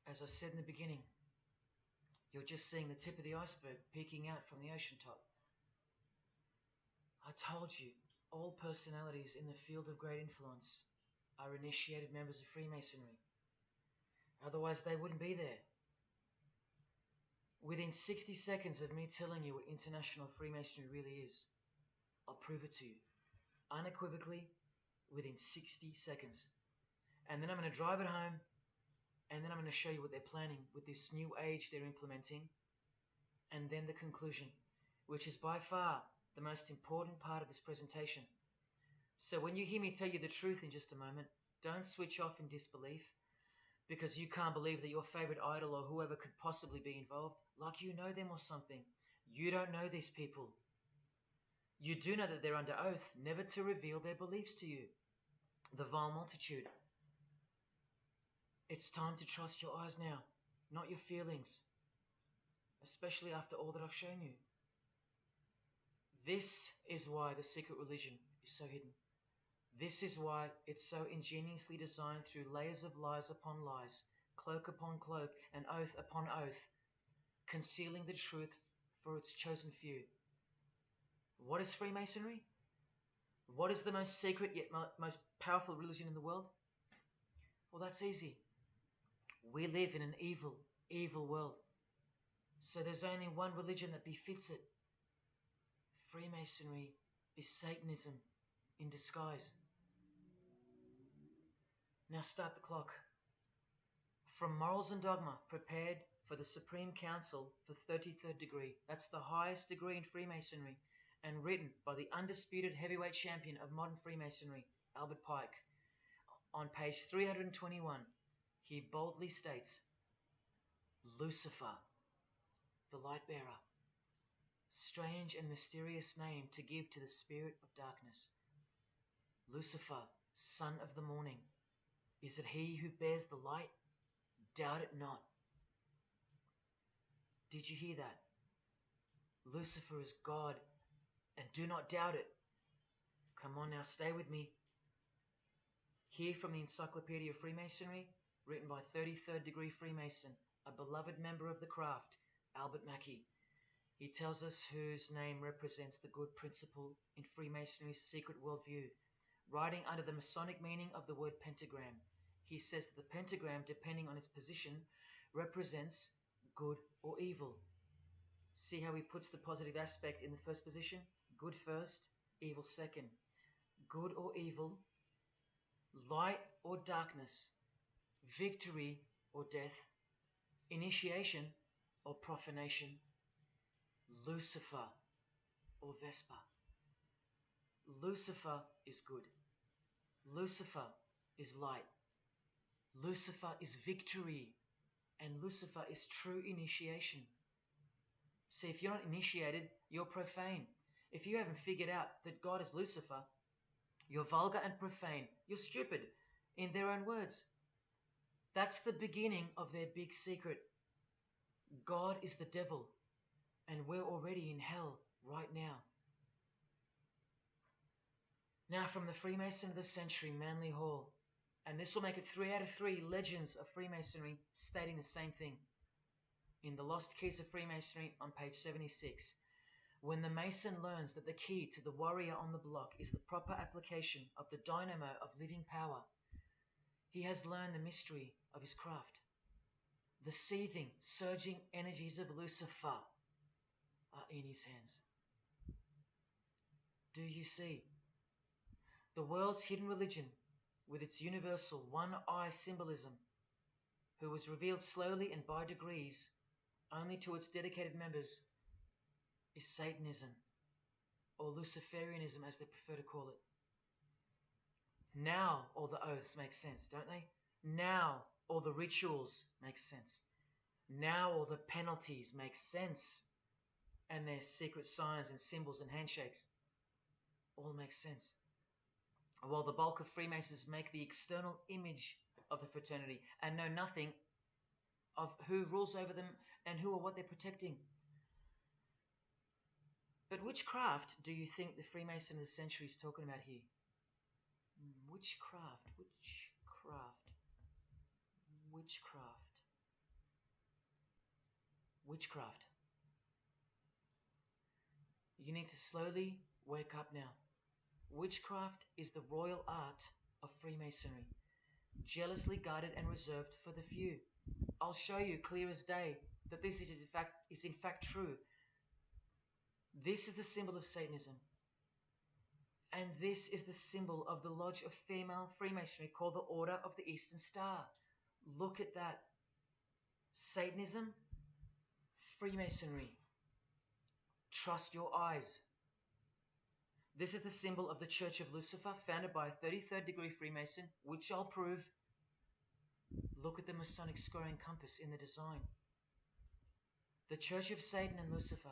As I said in the beginning, you're just seeing the tip of the iceberg peeking out from the ocean top. I told you, all personalities in the field of great influence are initiated members of Freemasonry. Otherwise, they wouldn't be there. Within 60 seconds of me telling you what international Freemasonry really is, I'll prove it to you. Unequivocally, within 60 seconds. And then I'm going to drive it home, and then I'm going to show you what they're planning with this new age they're implementing, and then the conclusion, which is by far the most important part of this presentation. So when you hear me tell you the truth in just a moment, don't switch off in disbelief because you can't believe that your favorite idol or whoever could possibly be involved, like you know them or something. You don't know these people. You do know that they're under oath never to reveal their beliefs to you. The vile multitude. It's time to trust your eyes now, not your feelings, especially after all that I've shown you. This is why the secret religion is so hidden. This is why it's so ingeniously designed through layers of lies upon lies, cloak upon cloak, and oath upon oath, concealing the truth for its chosen few. What is Freemasonry? What is the most secret yet most powerful religion in the world? Well, that's easy. We live in an evil, evil world. So there's only one religion that befits it. Freemasonry is Satanism in disguise. Now start the clock. From Morals and Dogma, prepared for the Supreme Council for 33rd degree. That's the highest degree in Freemasonry, and written by the undisputed heavyweight champion of modern Freemasonry, Albert Pike. On page 321, he boldly states, Lucifer, the light bearer. Strange and mysterious name to give to the spirit of darkness. Lucifer, son of the morning. Is it he who bears the light? Doubt it not. Did you hear that? Lucifer is God, and do not doubt it. Come on now, stay with me. Here from the Encyclopedia of Freemasonry, written by 33rd degree Freemason, a beloved member of the craft, Albert Mackey. He tells us whose name represents the good principle in Freemasonry's secret worldview. Writing under the Masonic meaning of the word pentagram, he says that the pentagram, depending on its position, represents good or evil. See how he puts the positive aspect in the first position? Good first, evil second. Good or evil, light or darkness, victory or death, initiation or profanation, Lucifer or Vesper. Lucifer is good. Lucifer is light. Lucifer is victory. And Lucifer is true initiation. See, if you're not initiated, you're profane. If you haven't figured out that God is Lucifer, you're vulgar and profane. You're stupid, in their own words. That's the beginning of their big secret. God is the devil, and we're already in hell right now. Now from the Freemason of the Century, Manly Hall, and this will make it 3 out of 3 legends of Freemasonry stating the same thing. In The Lost Keys of Freemasonry on page 76, when the Mason learns that the key to the warrior on the block is the proper application of the dynamo of living power, he has learned the mystery of his craft. The seething, surging energies of Lucifer are in his hands. Do you see? The world's hidden religion, with its universal one-eye symbolism, who was revealed slowly and by degrees only to its dedicated members, is Satanism, or Luciferianism as they prefer to call it. Now all the oaths make sense, don't they? Now all the rituals make sense. Now all the penalties make sense. And their secret signs and symbols and handshakes all make sense. While the bulk of Freemasons make the external image of the fraternity and know nothing of who rules over them and who or what they're protecting. But which craft do you think the Freemason of the Century is talking about here? Which craft? Which craft? Which craft? Witchcraft. You need to slowly wake up now. Witchcraft is the royal art of Freemasonry, jealously guarded and reserved for the few. I'll show you clear as day that this is in fact true. This is the symbol of Satanism. And this is the symbol of the lodge of female Freemasonry called the Order of the Eastern Star. Look at that. Satanism, Freemasonry. Trust your eyes. This is the symbol of the Church of Lucifer, founded by a 33rd degree Freemason, which I'll prove. Look at the Masonic squaring compass in the design. The Church of Satan and Lucifer,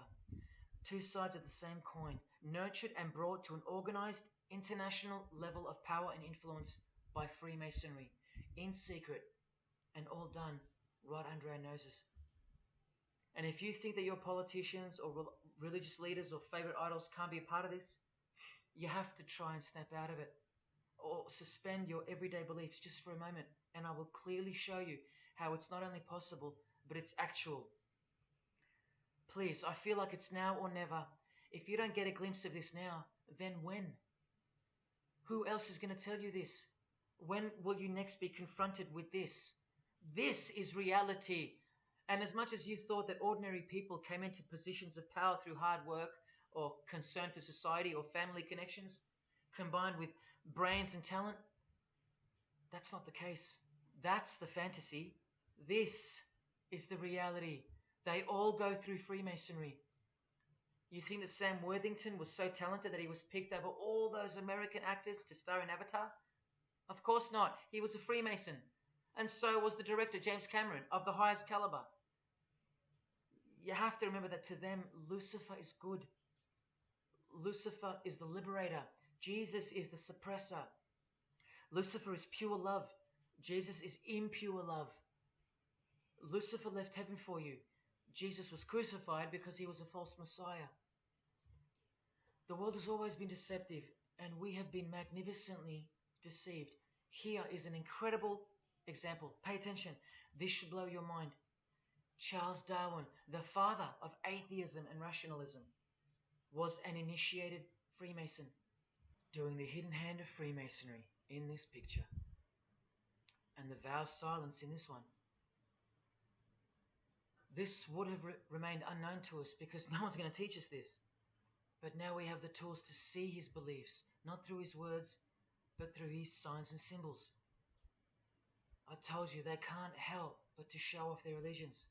two sides of the same coin, nurtured and brought to an organized international level of power and influence by Freemasonry, in secret, and all done right under our noses. And if you think that your politicians or religious leaders or favorite idols can't be a part of this, you have to try and snap out of it, or suspend your everyday beliefs just for a moment, and I will clearly show you how it's not only possible, but it's actual. Please, I feel like it's now or never. If you don't get a glimpse of this now, then when? Who else is going to tell you this? When will you next be confronted with this? This is reality. And as much as you thought that ordinary people came into positions of power through hard work or concern for society or family connections, combined with brains and talent, that's not the case. That's the fantasy. This is the reality. They all go through Freemasonry. You think that Sam Worthington was so talented that he was picked over all those American actors to star in Avatar? Of course not. He was a Freemason. And so was the director, James Cameron, of the highest caliber. You have to remember that to them, Lucifer is good. Lucifer is the liberator. Jesus is the suppressor. Lucifer is pure love. Jesus is impure love. Lucifer left heaven for you. Jesus was crucified because he was a false Messiah. The world has always been deceptive, and we have been magnificently deceived. Here is an incredible example. Pay attention. This should blow your mind. Charles Darwin, the father of atheism and rationalism, was an initiated Freemason, doing the hidden hand of Freemasonry in this picture, and the vow of silence in this one. This would have remained unknown to us because no one's going to teach us this. But now we have the tools to see his beliefs, not through his words, but through his signs and symbols. I told you they can't help but to show off their religions,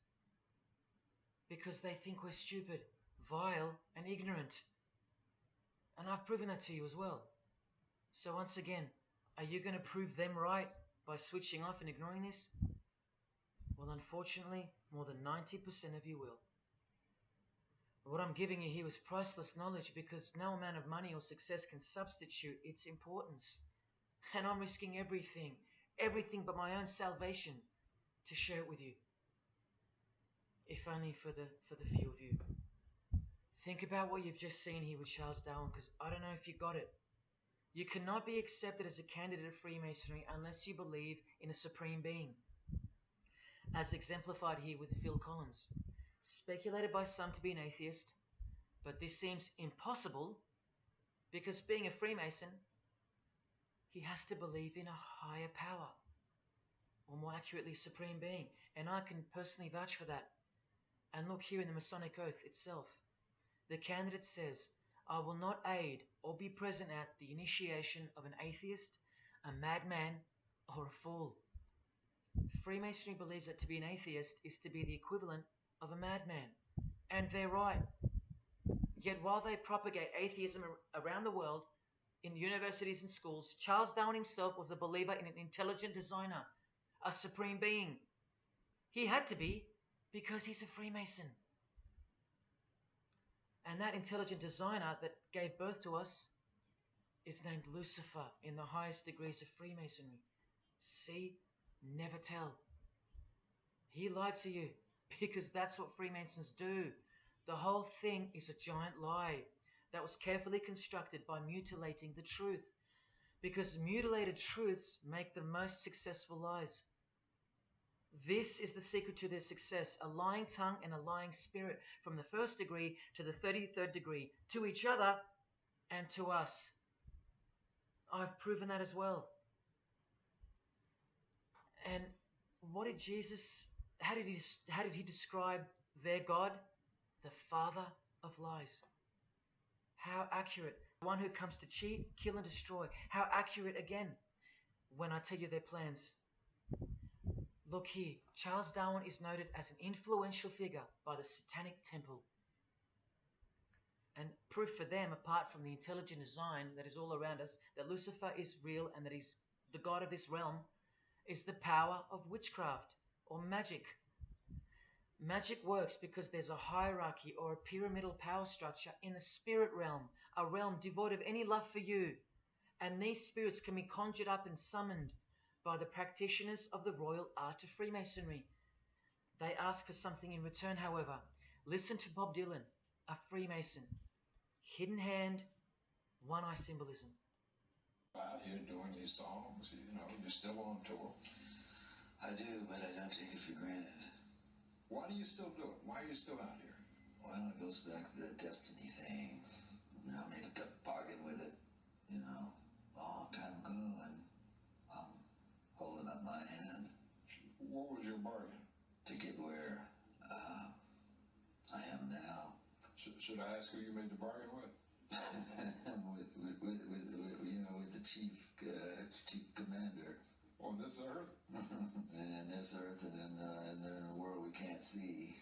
because they think we're stupid, vile, and ignorant. And I've proven that to you as well. So once again, are you going to prove them right by switching off and ignoring this? Well, unfortunately, more than 90% of you will. What I'm giving you here is priceless knowledge, because no amount of money or success can substitute its importance. And I'm risking everything but my own salvation to share it with you. If only for the few of you. Think about what you've just seen here with Charles Darwin, because I don't know if you got it. You cannot be accepted as a candidate of Freemasonry unless you believe in a supreme being, as exemplified here with Phil Collins, speculated by some to be an atheist, but this seems impossible because, being a Freemason, he has to believe in a higher power, or more accurately, supreme being, and I can personally vouch for that. And look here in the Masonic Oath itself. The candidate says, "I will not aid or be present at the initiation of an atheist, a madman, or a fool." Freemasonry believes that to be an atheist is to be the equivalent of a madman. And they're right. Yet while they propagate atheism around the world, in universities and schools, Charles Darwin himself was a believer in an intelligent designer, a supreme being. He had to be, because he's a Freemason. And that intelligent designer that gave birth to us is named Lucifer in the highest degrees of Freemasonry. See? Never tell. He lied to you, because that's what Freemasons do. The whole thing is a giant lie that was carefully constructed by mutilating the truth, because mutilated truths make the most successful lies. This is the secret to their success: a lying tongue and a lying spirit, from the first degree to the 33rd degree, to each other and to us. I've proven that as well. And what did Jesus, how did he describe their God? The father of lies. How accurate. The one who comes to cheat, kill, and destroy. How accurate again when I tell you their plans. Look here, Charles Darwin is noted as an influential figure by the Satanic Temple. And proof for them, apart from the intelligent design that is all around us, that Lucifer is real and that he's the god of this realm, is the power of witchcraft or magic. Magic works because there's a hierarchy or a pyramidal power structure in the spirit realm, a realm devoid of any love for you. And these spirits can be conjured up and summoned by the practitioners of the royal art of Freemasonry. They ask for something in return, however. Listen to Bob Dylan, a Freemason. Hidden hand, one-eye symbolism. Out here doing these songs, you're still on tour. I do, but I don't take it for granted. Why do you still do it? Why are you still out here? Well, it goes back to the destiny thing. I made a bargain with it, a long time ago, and I'm holding up my hand. What was your bargain? To get where I am now. Should I ask who you made the bargain with? with the chief commander. On this earth? And in this earth, and then in the world we can't see.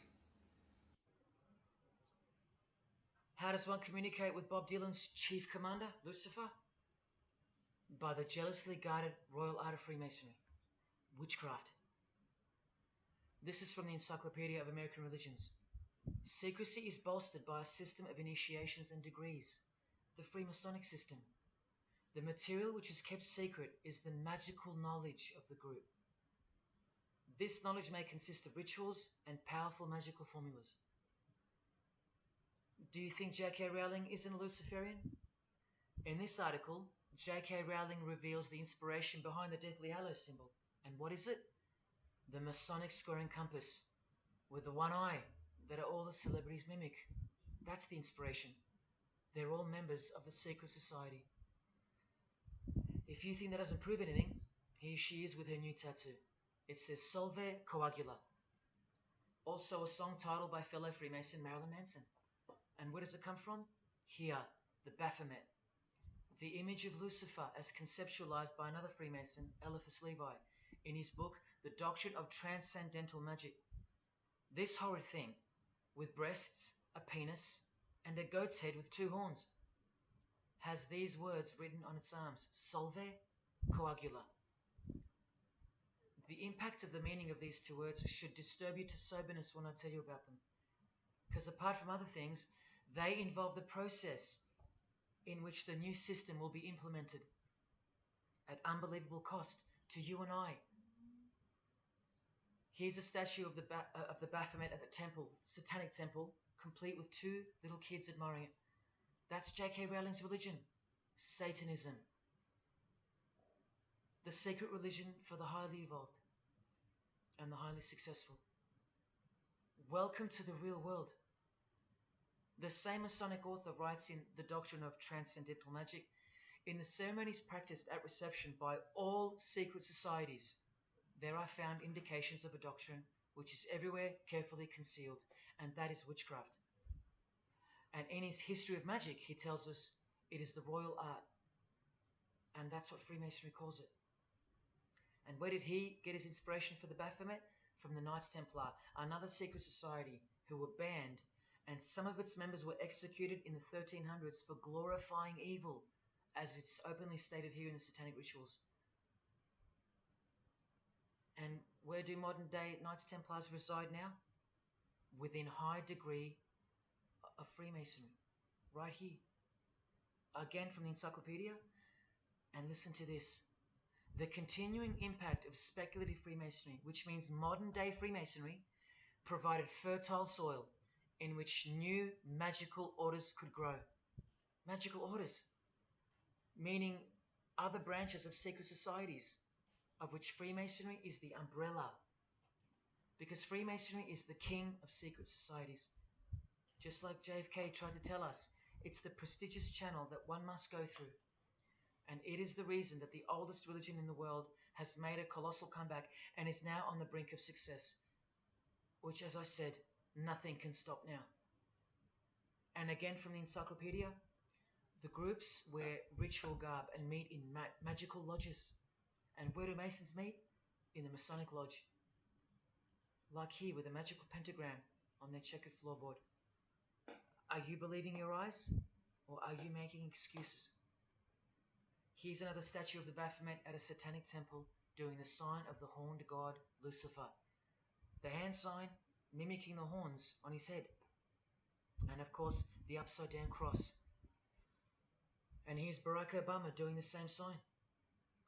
How does one communicate with Bob Dylan's chief commander, Lucifer? By the jealously guarded royal art of Freemasonry, witchcraft. This is from the Encyclopedia of American Religions. Secrecy is bolstered by a system of initiations and degrees, the Freemasonic system. The material which is kept secret is the magical knowledge of the group. This knowledge may consist of rituals and powerful magical formulas. Do you think J.K. Rowling isn't a Luciferian? In this article, J.K. Rowling reveals the inspiration behind the Deathly Hallows symbol. And what is it? The Masonic square and compass, with the one eye that all the celebrities mimic. That's the inspiration. They're all members of the secret society. If you think that doesn't prove anything, here she is with her new tattoo. It says Solve Coagula. Also a song titled by fellow Freemason Marilyn Manson. And where does it come from? Here, the Baphomet. The image of Lucifer as conceptualized by another Freemason, Eliphas Levi, in his book, The Doctrine of Transcendental Magic. This horrid thing, with breasts, a penis, and a goat's head with two horns, has these words written on its arms: Solve Coagula. The impact of the meaning of these two words should disturb you to soberness when I tell you about them. Because apart from other things, they involve the process in which the new system will be implemented at unbelievable cost to you and I. Here's a statue of the Baphomet at the temple, Satanic Temple, complete with two little kids admiring it. That's J.K. Rowling's religion, Satanism. The secret religion for the highly evolved and the highly successful. Welcome to the real world. The same Masonic author writes in The Doctrine of Transcendental Magic, in the ceremonies practiced at reception by all secret societies, there are found indications of a doctrine which is everywhere carefully concealed, and that is witchcraft. And in his History of Magic, he tells us it is the royal art, and that's what Freemasonry calls it. And where did he get his inspiration for the Baphomet? From the Knights Templar, another secret society who were banned, and some of its members were executed in the 1300s for glorifying evil, as it's openly stated here in the Satanic Rituals. And where do modern day Knights Templars reside now? Within high degree of Freemasonry, right here. Again from the encyclopedia, and listen to this. The continuing impact of speculative Freemasonry, which means modern day Freemasonry, provided fertile soil in which new magical orders could grow. Magical orders, meaning other branches of secret societies, of which Freemasonry is the umbrella. Because Freemasonry is the king of secret societies. Just like JFK tried to tell us, it's the prestigious channel that one must go through. And it is the reason that the oldest religion in the world has made a colossal comeback and is now on the brink of success. Which, as I said, nothing can stop now. And again from the encyclopedia, the groups wear ritual garb and meet in magical lodges. And where do Masons meet? In the Masonic Lodge. Like here with a magical pentagram on their checkered floorboard. Are you believing your eyes? Or are you making excuses? Here's another statue of the Baphomet at a satanic temple doing the sign of the horned god Lucifer. The hand sign mimicking the horns on his head. And of course, the upside down cross. And here's Barack Obama doing the same sign.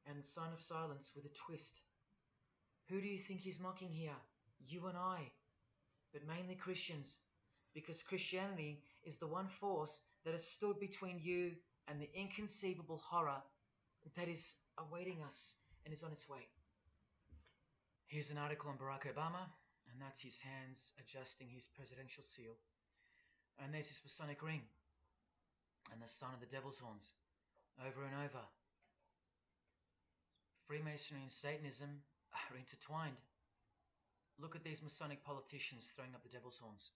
And the sign of silence with a twist. Who do you think he's mocking here? You and I. But mainly Christians. Because Christianity is the one force that has stood between you and the inconceivable horror that is awaiting us and is on its way. Here's an article on Barack Obama, and that's his hands adjusting his presidential seal. And there's his Masonic ring, and the sign of the devil's horns, over and over. Freemasonry and Satanism are intertwined. Look at these Masonic politicians throwing up the devil's horns.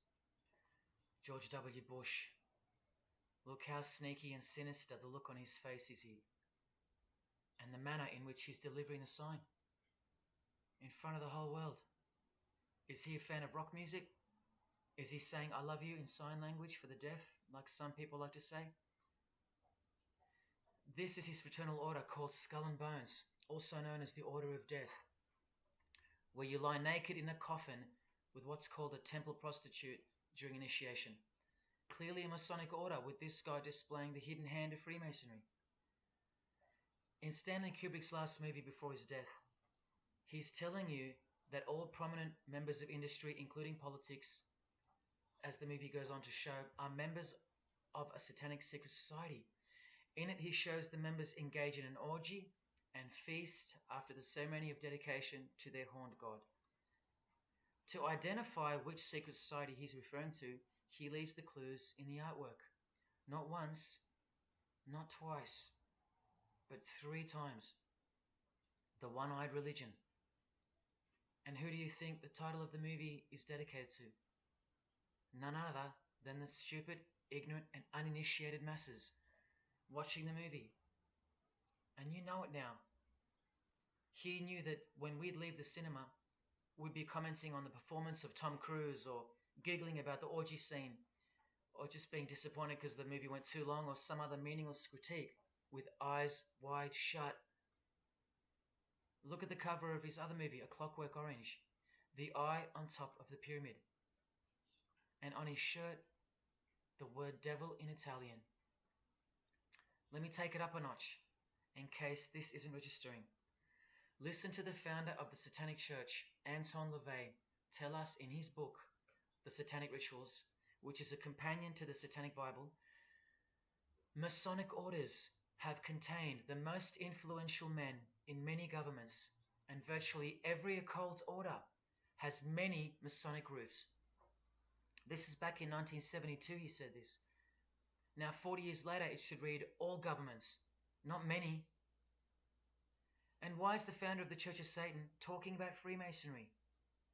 George W. Bush. Look how sneaky and sinister the look on his face is here. And the manner in which he's delivering the sign. In front of the whole world. Is he a fan of rock music? Is he saying I love you in sign language for the deaf, like some people like to say? This is his fraternal order called Skull and Bones, also known as the Order of Death, where you lie naked in a coffin with what's called a temple prostitute during initiation. Clearly a Masonic order, with this guy displaying the hidden hand of Freemasonry. In Stanley Kubrick's last movie before his death, he's telling you that all prominent members of industry, including politics, as the movie goes on to show, are members of a satanic secret society. In it, he shows the members engage in an orgy and feast after the ceremony of dedication to their horned god. To identify which secret society he's referring to, he leaves the clues in the artwork. Not once, not twice, but 3 times. The One-Eyed Religion. And who do you think the title of the movie is dedicated to? None other than the stupid, ignorant, and uninitiated masses watching the movie. And you know it now. He knew that when we'd leave the cinema, we'd be commenting on the performance of Tom Cruise, or giggling about the orgy scene, or just being disappointed because the movie went too long, or some other meaningless critique, with eyes wide shut. Look at the cover of his other movie, A Clockwork Orange. The eye on top of the pyramid. And on his shirt, the word devil in Italian. Let me take it up a notch, in case this isn't registering. Listen to the founder of the Satanic Church, Anton LaVey, tell us in his book, The Satanic Rituals, which is a companion to the Satanic Bible, Masonic orders have contained the most influential men in many governments, and virtually every occult order has many Masonic roots. This is back in 1972 he said this. Now 40 years later it should read all governments, not many. And why is the founder of the Church of Satan talking about Freemasonry,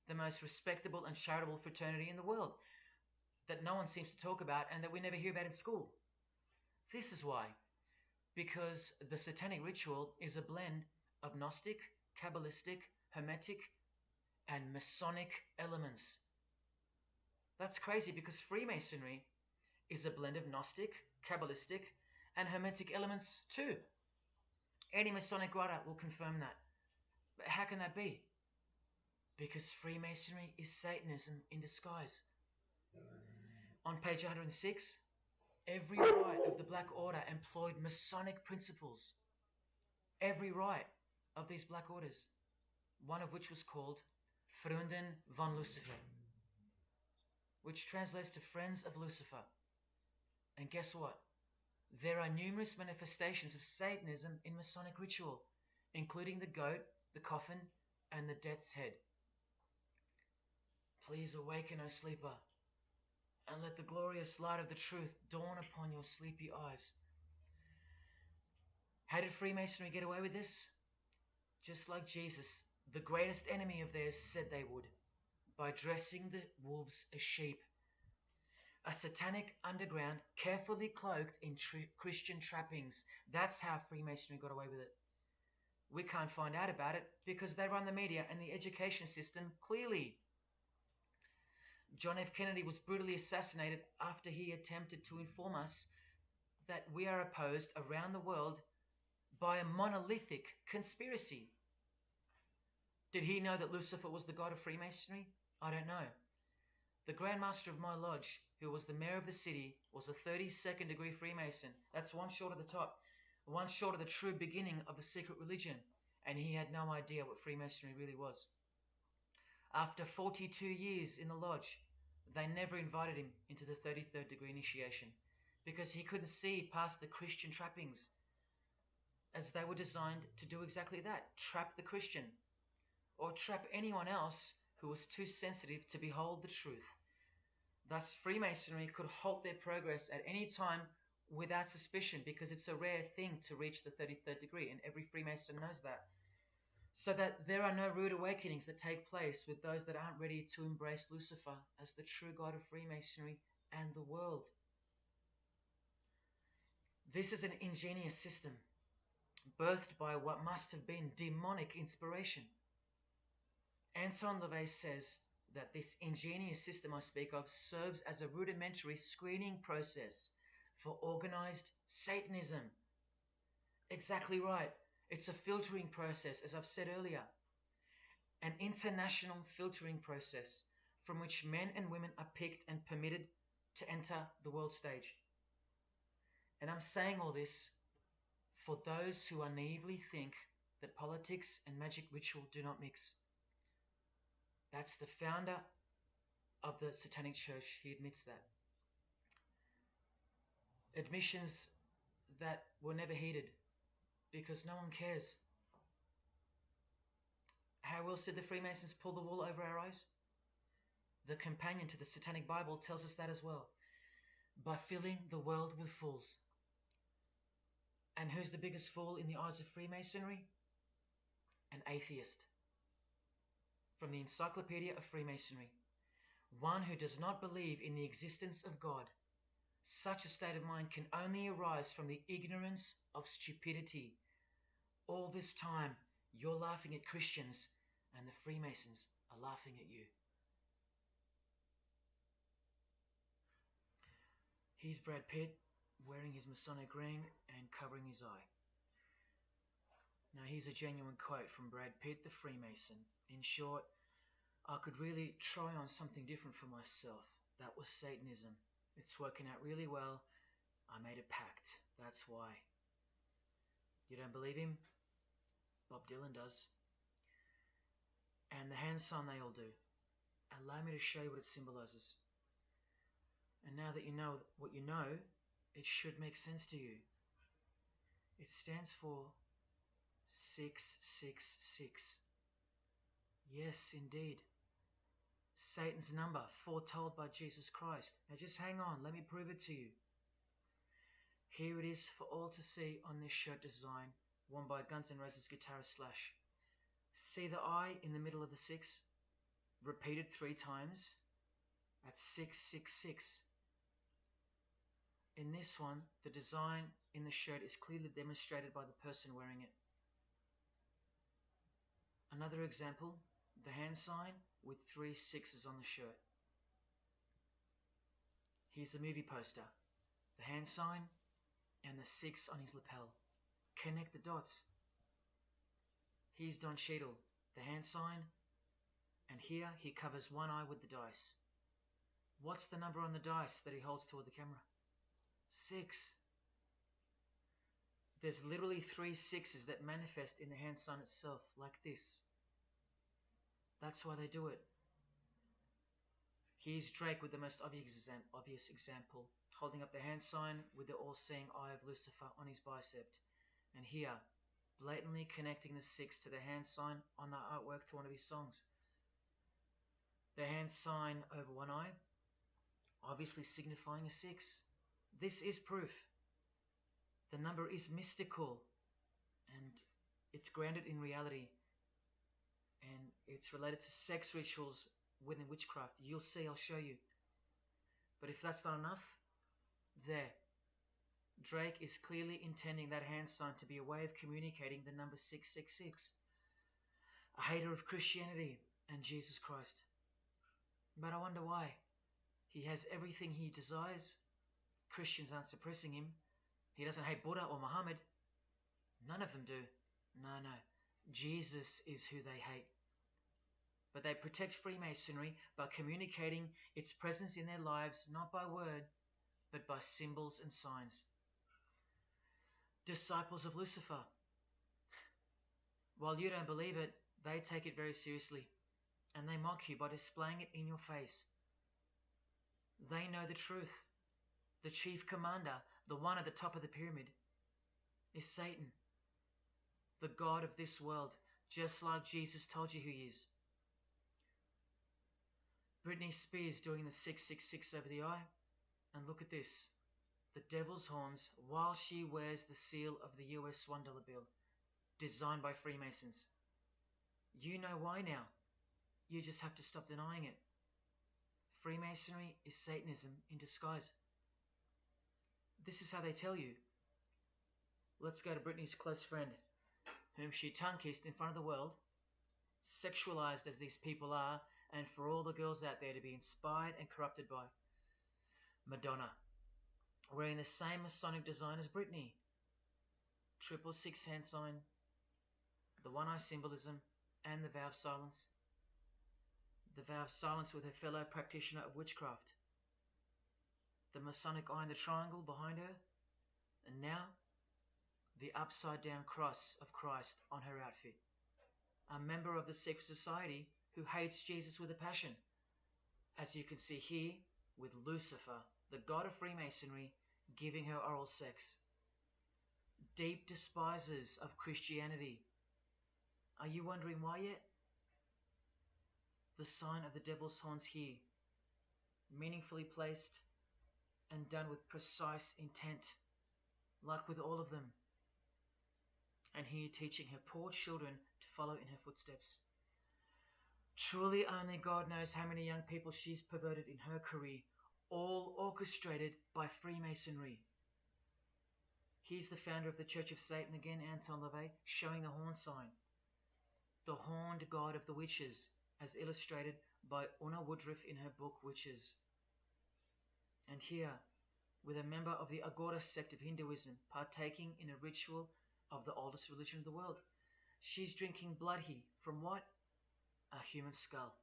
the most respectable and charitable fraternity in the world, that no one seems to talk about and that we never hear about in school? This is why. Because the Satanic Ritual is a blend of Gnostic, Kabbalistic, Hermetic, and Masonic elements. That's crazy, because Freemasonry is a blend of Gnostic, Kabbalistic, and Hermetic elements too. Any Masonic writer will confirm that. But how can that be? Because Freemasonry is Satanism in disguise. On page 106, every rite of the Black Order employed Masonic principles. Every rite of these Black Orders, one of which was called Freunden von Lucifer, which translates to Friends of Lucifer. And guess what? There are numerous manifestations of Satanism in Masonic ritual, including the goat, the coffin, and the death's head. Please awaken, O sleeper, and let the glorious light of the truth dawn upon your sleepy eyes. How did Freemasonry get away with this? Just like Jesus, the greatest enemy of theirs, said they would, by dressing the wolves as sheep. A satanic underground carefully cloaked in Christian trappings. That's how Freemasonry got away with it. We can't find out about it because they run the media and the education system clearly. John F. Kennedy was brutally assassinated after he attempted to inform us that we are opposed around the world by a monolithic conspiracy. Did he know that Lucifer was the god of Freemasonry? I don't know. The Grand Master of my lodge, who was the mayor of the city, was a 32nd degree Freemason. That's one short of the top, one short of the true beginning of the secret religion, and he had no idea what Freemasonry really was. After 42 years in the lodge, they never invited him into the 33rd degree initiation because he couldn't see past the Christian trappings, as they were designed to do exactly that, trap the Christian, or trap anyone else who was too sensitive to behold the truth. Thus, Freemasonry could halt their progress at any time without suspicion because it's a rare thing to reach the 33rd degree, and every Freemason knows that. So that there are no rude awakenings that take place with those that aren't ready to embrace Lucifer as the true god of Freemasonry and the world. This is an ingenious system, birthed by what must have been demonic inspiration. Anton LaVey says that this ingenious system I speak of serves as a rudimentary screening process for organized Satanism. Exactly right. It's a filtering process, as I've said earlier. An international filtering process from which men and women are picked and permitted to enter the world stage. And I'm saying all this for those who naively think that politics and magic ritual do not mix. That's the founder of the Satanic Church. He admits that. Admissions that were never heeded because no one cares. How else did the Freemasons pull the wool over our eyes? The companion to the Satanic Bible tells us that as well. By filling the world with fools. And who's the biggest fool in the eyes of Freemasonry? An atheist. From the Encyclopedia of Freemasonry. One who does not believe in the existence of God. Such a state of mind can only arise from the ignorance of stupidity. All this time, you're laughing at Christians, and the Freemasons are laughing at you. Here's Brad Pitt, wearing his Masonic ring and covering his eye. Now here's a genuine quote from Brad Pitt, the Freemason. In short, I could really try on something different for myself. That was Satanism. It's working out really well. I made a pact. That's why. You don't believe him? Bob Dylan does. And the hand sign they all do. Allow me to show you what it symbolizes. And now that you know what you know, it should make sense to you. It stands for 666. Yes, indeed. Satan's number, foretold by Jesus Christ. Now just hang on, let me prove it to you. Here it is for all to see on this shirt design, worn by Guns N' Roses guitarist Slash. See the I in the middle of the 6? Repeated 3 times. That's 666. In this one, the design in the shirt is clearly demonstrated by the person wearing it. Another example, the hand sign with 3 6s on the shirt. Here's a movie poster, the hand sign and the 6 on his lapel. Connect the dots. Here's Don Cheadle, the hand sign, and here he covers one eye with the dice. What's the number on the dice that he holds toward the camera? 6. There's literally 3 6s that manifest in the hand sign itself, like this. That's why they do it. Here's Drake with the most obvious example, holding up the hand sign with the all-seeing eye of Lucifer on his bicep. And here, blatantly connecting the 6 to the hand sign on the artwork to one of his songs. The hand sign over one eye, obviously signifying a 6. This is proof. The number is mystical and it's grounded in reality, and it's related to sex rituals within witchcraft. You'll see, I'll show you. But if that's not enough, there. Drake is clearly intending that hand sign to be a way of communicating the number 666. A hater of Christianity and Jesus Christ. But I wonder why. He has everything he desires. Christians aren't suppressing him. He doesn't hate Buddha or Muhammad. None of them do. No. Jesus is who they hate. But they protect Freemasonry by communicating its presence in their lives, not by word, but by symbols and signs. Disciples of Lucifer. While you don't believe it, they take it very seriously, and they mock you by displaying it in your face. They know the truth. The chief commander, the one at the top of the pyramid, is Satan, the god of this world, just like Jesus told you who he is. Britney Spears doing the 666 over the eye, and look at this. The devil's horns while she wears the seal of the US $1 bill, designed by Freemasons. You know why now. You just have to stop denying it. Freemasonry is Satanism in disguise. This is how they tell you. Let's go to Britney's close friend, whom she tongue-kissed in front of the world, sexualized as these people are, and for all the girls out there to be inspired and corrupted by. Madonna, wearing the same Masonic design as Britney. 666 hand sign, the one eye symbolism, and the vow of silence. The vow of silence with her fellow practitioner of witchcraft. The Masonic eye in the triangle behind her, and now the upside down cross of Christ on her outfit. A member of the secret society who hates Jesus with a passion, as you can see here with Lucifer, the god of Freemasonry, giving her oral sex. Deep despisers of Christianity. Are you wondering why yet? The sign of the devil's horns here, meaningfully placed and done with precise intent, like with all of them. And here teaching her poor children to follow in her footsteps. Truly only God knows how many young people she's perverted in her career, all orchestrated by Freemasonry. Here's the founder of the Church of Satan again, Anton LaVey, showing the horn sign. The horned god of the witches, as illustrated by Una Woodruff in her book Witches. And here, with a member of the Agora sect of Hinduism partaking in a ritual of the oldest religion of the world. She's drinking blood here from what? A human skull.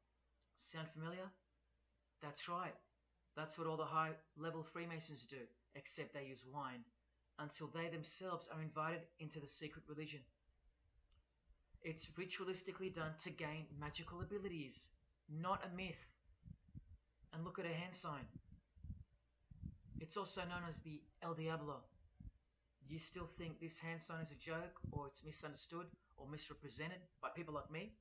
Sound familiar? That's right. That's what all the high-level Freemasons do, except they use wine, until they themselves are invited into the secret religion. It's ritualistically done to gain magical abilities, not a myth. And look at her hand sign. It's also known as the El Diablo. Do you still think this hand sign is a joke, or it's misunderstood, or misrepresented by people like me?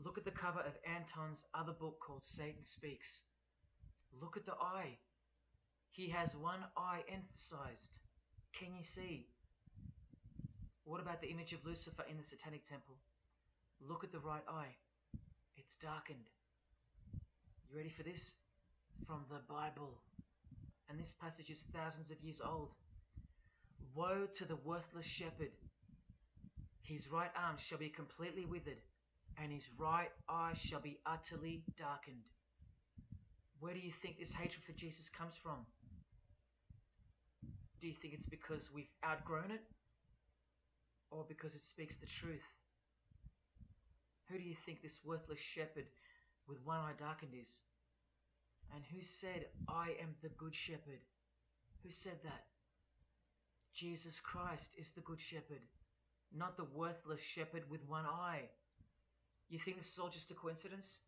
Look at the cover of Anton's other book called Satan Speaks. Look at the eye. He has one eye emphasized. Can you see? What about the image of Lucifer in the Satanic Temple? Look at the right eye. It's darkened. You ready for this? From the Bible. And this passage is thousands of years old. Woe to the worthless shepherd. His right arm shall be completely withered, and his right eye shall be utterly darkened. Where do you think this hatred for Jesus comes from? Do you think it's because we've outgrown it? Or because it speaks the truth? Who do you think this worthless shepherd with one eye darkened is? And who said, I am the good shepherd? Who said that? Jesus Christ is the good shepherd, not the worthless shepherd with one eye. You think this is all just a coincidence?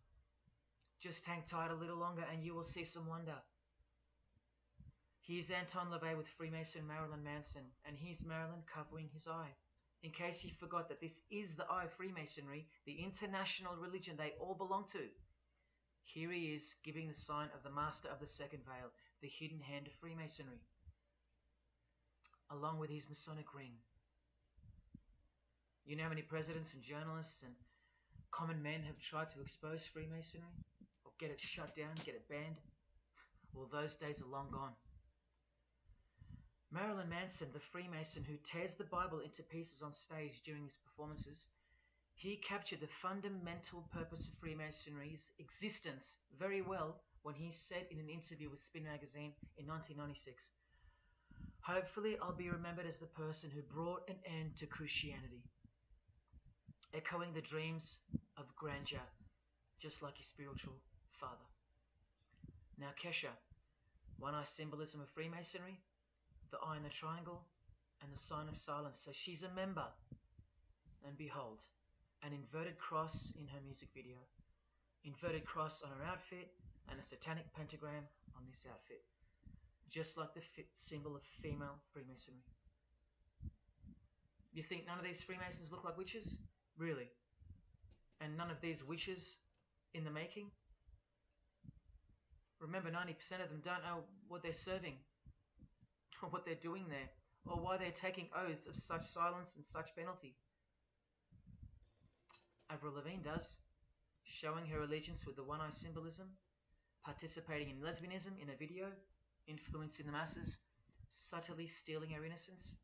Just hang tight a little longer and you will see some wonder. Here's Anton LaVey with Freemason Marilyn Manson, and here's Marilyn covering his eye. In case you forgot that this is the eye of Freemasonry, the international religion they all belong to. Here he is giving the sign of the master of the second veil, the hidden hand of Freemasonry, along with his Masonic ring. You know how many presidents and journalists and common men have tried to expose Freemasonry? Or get it shut down, get it banned? Well, those days are long gone. Marilyn Manson, the Freemason who tears the Bible into pieces on stage during his performances, he captured the fundamental purpose of Freemasonry's existence very well when he said in an interview with Spin Magazine in 1996, "Hopefully I'll be remembered as the person who brought an end to Christianity," echoing the dreams of grandeur, just like his spiritual father. Now Kesha, one-eye symbolism of Freemasonry, the eye in the triangle, and the sign of silence. So she's a member. And behold, an inverted cross in her music video. Inverted cross on her outfit, and a satanic pentagram on this outfit. Just like the symbol of female Freemasonry. You think none of these Freemasons look like witches? Really? And none of these witches in the making? Remember, 90% of them don't know what they're serving, or what they're doing there, or why they're taking oaths of such silence and such penalty. Avril Lavigne does, showing her allegiance with the one-eye symbolism, participating in lesbianism in a video, influencing the masses, subtly stealing her innocence.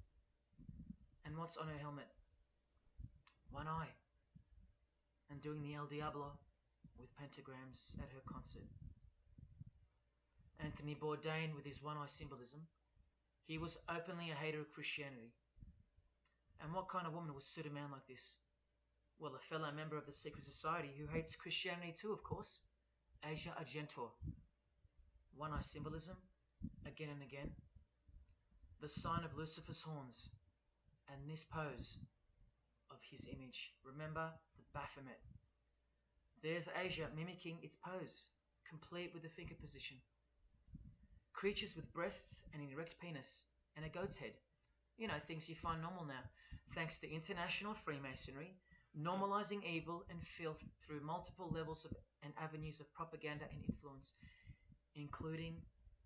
And what's on her helmet? One eye. And doing the El Diablo with pentagrams at her concert. Anthony Bourdain with his one-eye symbolism. He was openly a hater of Christianity. And what kind of woman would suit a man like this? Well, a fellow member of the secret society who hates Christianity too, of course. Asia Argento. One-eye symbolism, again and again. The sign of Lucifer's horns. And this pose of his image. Remember the Baphomet. There's Asia mimicking its pose, complete with the finger position. Creatures with breasts and an erect penis and a goat's head. You know, things you find normal now, thanks to international Freemasonry, normalizing evil and filth through multiple levels of and avenues of propaganda and influence, including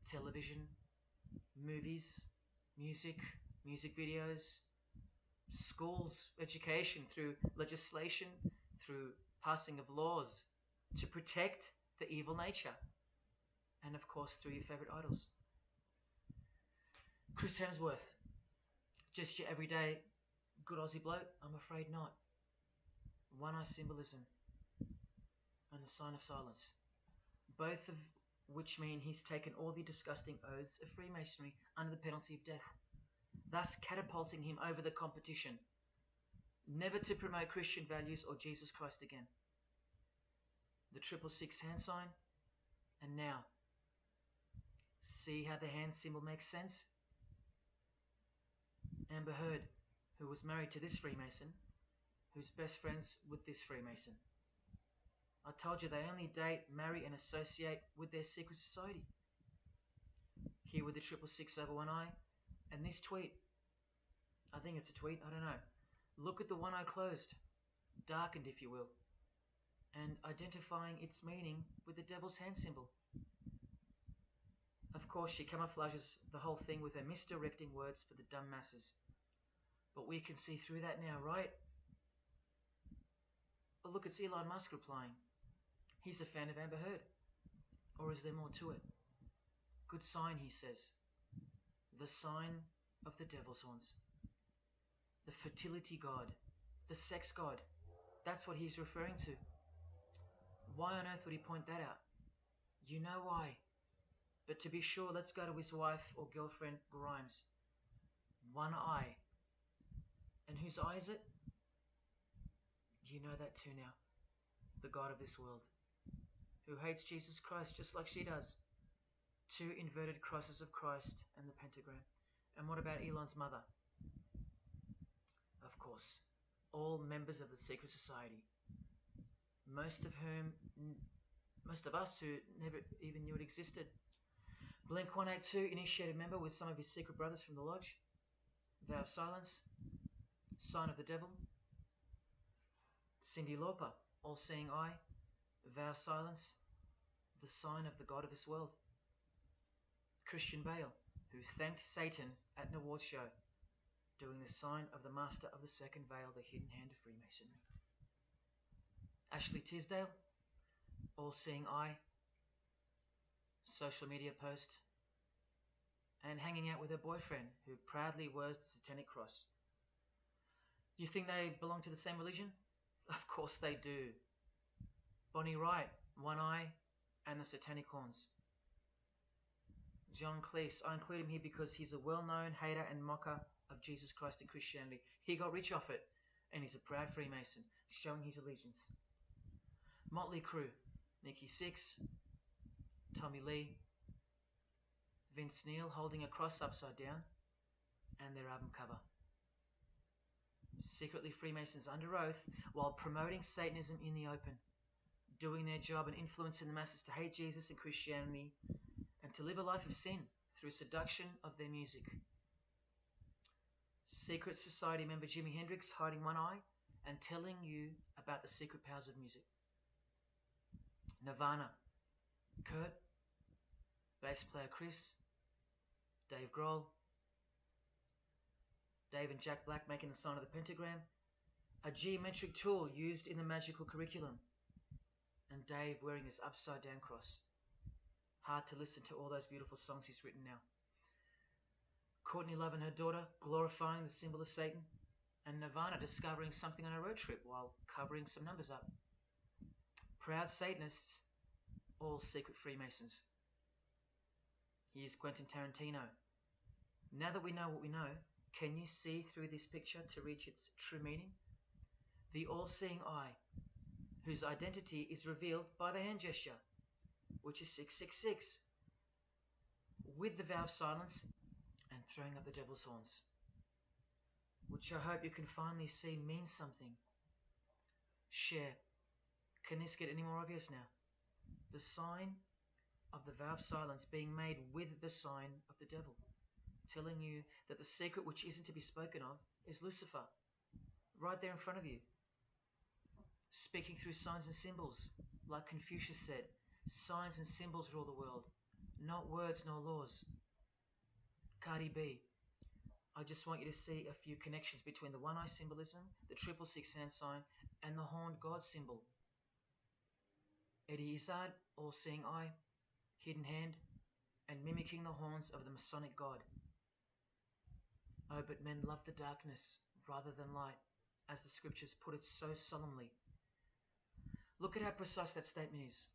television, movies, music videos, schools, education, through legislation, through passing of laws to protect the evil nature, and of course through your favorite idols. Chris Hemsworth, just your everyday good Aussie bloke? I'm afraid not. One-eye symbolism and the sign of silence, both of which mean he's taken all the disgusting oaths of Freemasonry under the penalty of death, thus catapulting him over the competition, never to promote Christian values or Jesus Christ again. The 666 hand sign, and now, see how the hand symbol makes sense? Amber Heard, who was married to this Freemason, who's best friends with this Freemason. I told you they only date, marry, and associate with their secret society. Here with the 666 over one eye, and this tweet. I think it's a tweet, I don't know. Look at the one eye closed, darkened if you will, and identifying its meaning with the devil's hand symbol. Of course, she camouflages the whole thing with her misdirecting words for the dumb masses. But we can see through that now, right? Oh, look, it's Elon Musk replying. He's a fan of Amber Heard. Or is there more to it? Good sign, he says. The sign of the devil's horns. The fertility god. The sex god. That's what he's referring to. Why on earth would he point that out? You know why. But to be sure, let's go to his wife or girlfriend, Grimes. One eye. And whose eye is it? You know that too now. The God of this world. Who hates Jesus Christ just like she does. 2 inverted crosses of Christ and the pentagram. And what about Elon's mother? Of course, all members of the secret society. Most of us who never even knew it existed. Blink-182, initiated member with some of his secret brothers from the lodge. Vow of silence. Sign of the devil. Cyndi Lauper, all-seeing eye. Vow of silence. the sign of the god of this world. Christian Bale, who thanked Satan at an award show, doing the sign of the master of the second veil, the hidden hand of Freemasonry. Ashley Tisdale, all-seeing eye, social media post, and hanging out with her boyfriend, who proudly wears the satanic cross. You think they belong to the same religion? Of course they do. Bonnie Wright, one eye and the satanic horns. John Cleese, I include him here because he's a well-known hater and mocker of Jesus Christ and Christianity. He got rich off it, and he's a proud Freemason, showing his allegiance. Motley Crue, Nikki Sixx, Tommy Lee, Vince Neil holding a cross upside down, and their album cover. Secretly Freemasons under oath while promoting Satanism in the open, doing their job and influencing the masses to hate Jesus and Christianity and to live a life of sin through seduction of their music. Secret Society member Jimi Hendrix hiding one eye and telling you about the secret powers of music. Nirvana, Kurt, bass player Chris, Dave Grohl, Dave and Jack Black making the sign of the pentagram, a geometric tool used in the magical curriculum, and Dave wearing his upside down cross. Hard to listen to all those beautiful songs he's written now. Courtney Love and her daughter glorifying the symbol of Satan, and Nirvana discovering something on a road trip while covering some numbers up. Proud Satanists, all secret Freemasons. Here's Quentin Tarantino. Now that we know what we know, can you see through this picture to reach its true meaning? The all-seeing eye, whose identity is revealed by the hand gesture, which is 666, with the vow of silence and throwing up the devil's horns, which I hope you can finally see means something. Share. Can this get any more obvious now? The sign of the vow of silence being made with the sign of the devil, telling you that the secret which isn't to be spoken of is Lucifer, right there in front of you. Speaking through signs and symbols, like Confucius said, signs and symbols rule the world, not words nor laws. Cardi B, I just want you to see a few connections between the one-eye symbolism, the 666 hand sign, and the horned God symbol. Eddie Izzard, all-seeing eye, hidden hand, and mimicking the horns of the Masonic God. Oh, but men love the darkness rather than light, as the scriptures put it so solemnly. Look at how precise that statement is.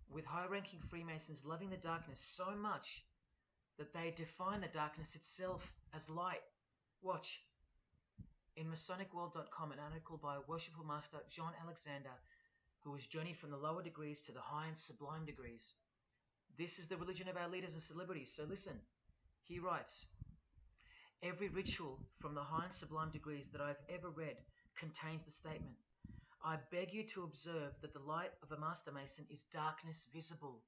With high-ranking Freemasons loving the darkness so much that they define the darkness itself as light. Watch. In MasonicWorld.com, an article by Worshipful Master John Alexander, who has journeyed from the lower degrees to the high and sublime degrees. This is the religion of our leaders and celebrities, so listen. He writes, every ritual from the high and sublime degrees that I've ever read contains the statement, I beg you to observe that the light of a Master Mason is darkness visible.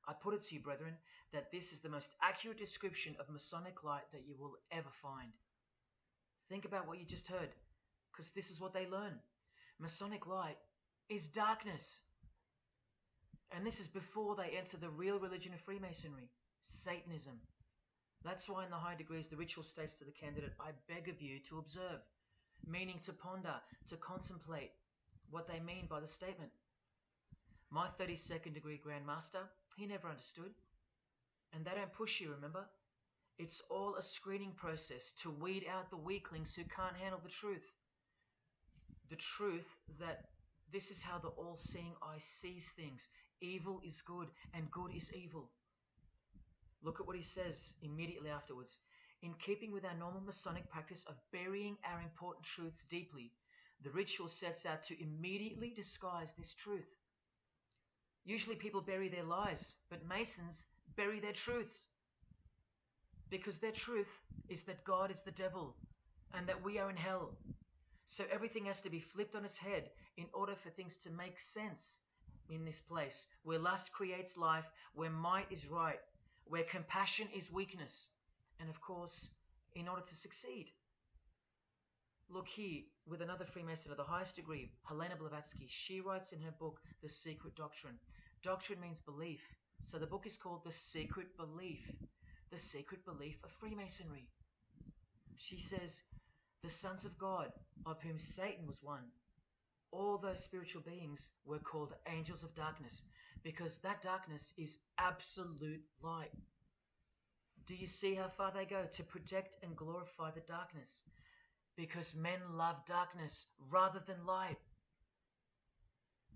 I put it to you, brethren, that this is the most accurate description of Masonic light that you will ever find. Think about what you just heard, because this is what they learn. Masonic light is darkness. And this is before they enter the real religion of Freemasonry, Satanism. That's why in the high degrees the ritual states to the candidate, I beg of you to observe, meaning to ponder, to contemplate what they mean by the statement. My 32nd degree Grand Master, he never understood. And they don't push you, remember? It's all a screening process to weed out the weaklings who can't handle the truth. The truth that this is how the all-seeing eye sees things. Evil is good and good is evil. Look at what he says immediately afterwards. In keeping with our normal Masonic practice of burying our important truths deeply, the ritual sets out to immediately disguise this truth. Usually people bury their lies, but Masons bury their truths. Because their truth is that God is the devil and that we are in hell. So everything has to be flipped on its head in order for things to make sense in this place where lust creates life, where might is right, where compassion is weakness, and of course, in order to succeed. Look here with another Freemason of the highest degree, Helena Blavatsky. She writes in her book, The Secret Doctrine, Doctrine means belief. So the book is called The Secret Belief. The Secret Belief of Freemasonry. She says, the sons of God, of whom Satan was one, all those spiritual beings were called angels of darkness, because that darkness is absolute light. Do you see how far they go to protect and glorify the darkness? Because men love darkness rather than light.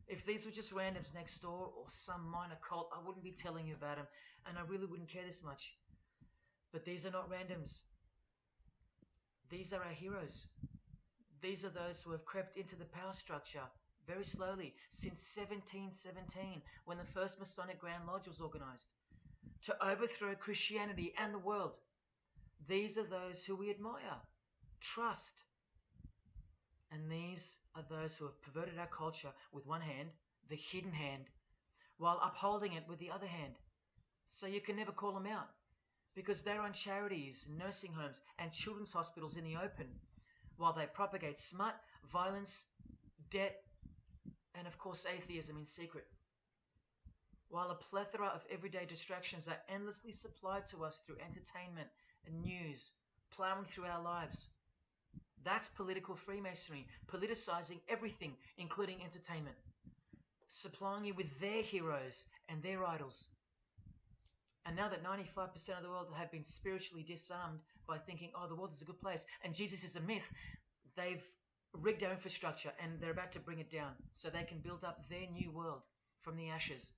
If these were just randoms next door or some minor cult, I wouldn't be telling you about them, and I really wouldn't care this much. But these are not randoms. These are our heroes. These are those who have crept into the power structure very slowly since 1717, when the first Masonic Grand Lodge was organized, to overthrow Christianity and the world. These are those who we admire, trust. And these are those who have perverted our culture with one hand, the hidden hand, while upholding it with the other hand. So you can never call them out, because they run charities, nursing homes, and children's hospitals in the open, while they propagate smut, violence, debt, and of course atheism in secret. While a plethora of everyday distractions are endlessly supplied to us through entertainment and news, plowing through our lives. That's political Freemasonry, politicizing everything, including entertainment, supplying you with their heroes and their idols. And now that 95% of the world have been spiritually disarmed by thinking, oh, the world is a good place and Jesus is a myth, they've rigged our infrastructure and they're about to bring it down so they can build up their new world from the ashes.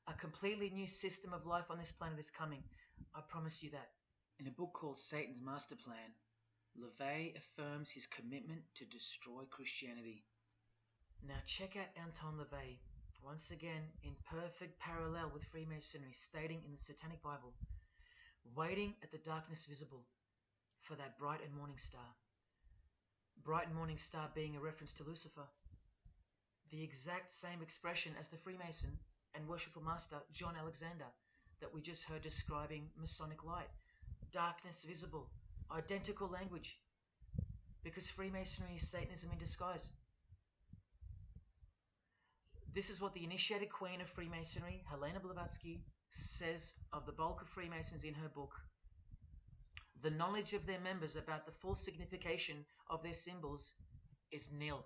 A completely new system of life on this planet is coming. I promise you that. In a book called Satan's Master Plan, LaVey affirms his commitment to destroy Christianity. Now check out Anton LaVey, once again in perfect parallel with Freemasonry, stating in the Satanic Bible, waiting at the darkness visible for that bright and morning star. Bright and morning star being a reference to Lucifer. The exact same expression as the Freemason and worshipful master John Alexander that we just heard describing Masonic light. Darkness visible. Identical language. Because Freemasonry is Satanism in disguise. This is what the initiated queen of Freemasonry, Helena Blavatsky, says of the bulk of Freemasons in her book. The knowledge of their members about the full signification of their symbols is nil.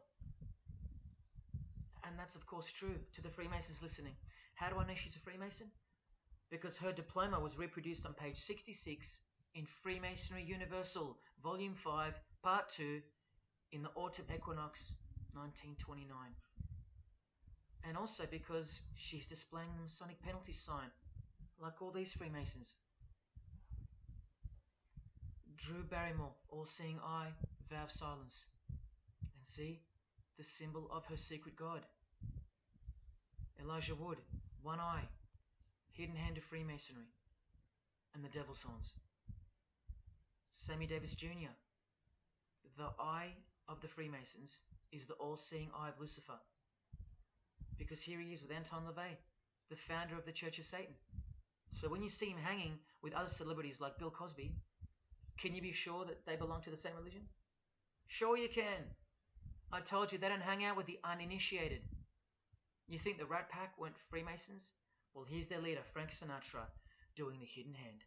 And that's of course true to the Freemasons listening. How do I know she's a Freemason? Because her diploma was reproduced on page 66 in Freemasonry Universal, Volume 5, Part 2, in the Autumn Equinox, 1929. And also because she's displaying the Masonic penalty sign, like all these Freemasons. Drew Barrymore, all-seeing eye, vow of silence. And see, the symbol of her secret god. Elijah Wood, one eye, hidden hand of Freemasonry, and the devil's horns. Sammy Davis Jr., the eye of the Freemasons is the all-seeing eye of Lucifer. Because here he is with Anton LaVey, the founder of the Church of Satan. So when you see him hanging with other celebrities like Bill Cosby, can you be sure that they belong to the same religion? Sure you can. I told you they don't hang out with the uninitiated. You think the Rat Pack weren't Freemasons? Well, here's their leader, Frank Sinatra, doing the hidden hand.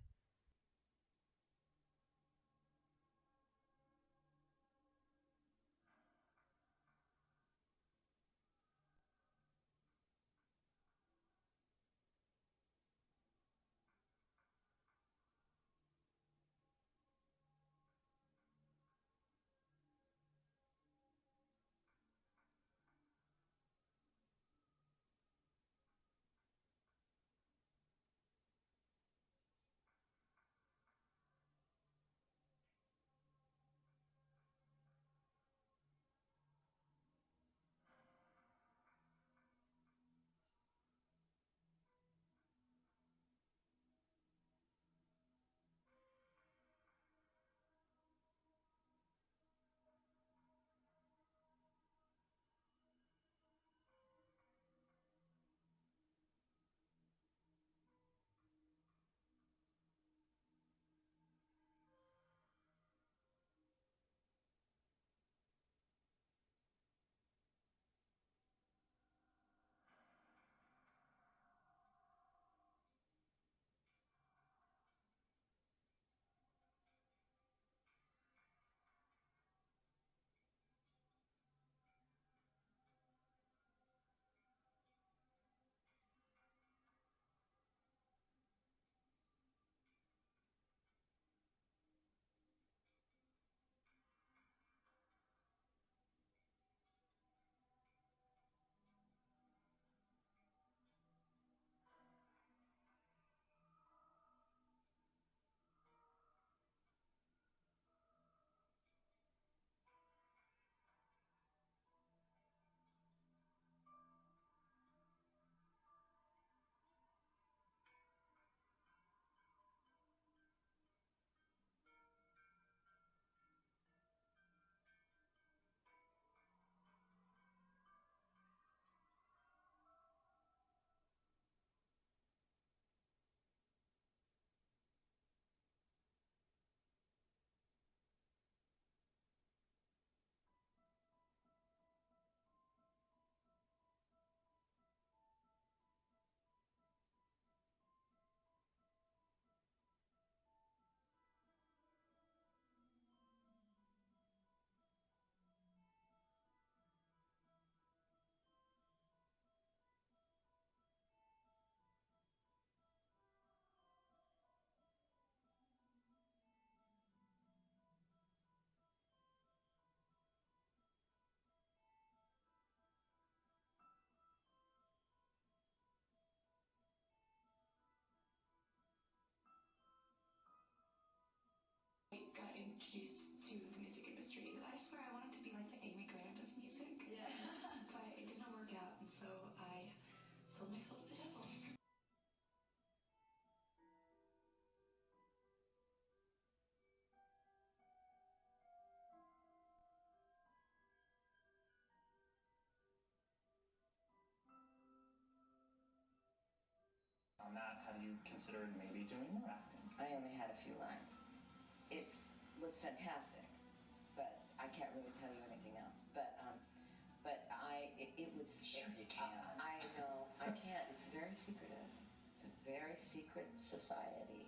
considered maybe doing more acting? I only had a few lines. It was fantastic, but I can't really tell you anything else. But it was. Sure you can. I know I can't. It's very secretive. It's a very secret society.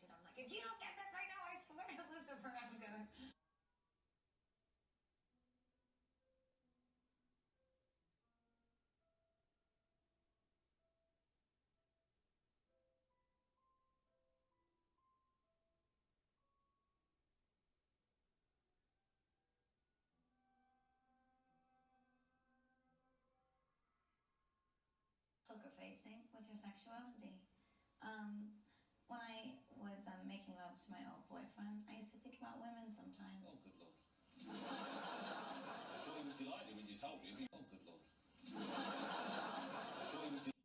And I'm like, if you don't get this right now, I swear to Lucifer, I'm gonna. Poker facing with your sexuality. When I talk to my old boyfriend. I used to think about women sometimes. Oh, good Lord. I'm sure he was delighted when you told him. Oh, good Lord. I'm sure he was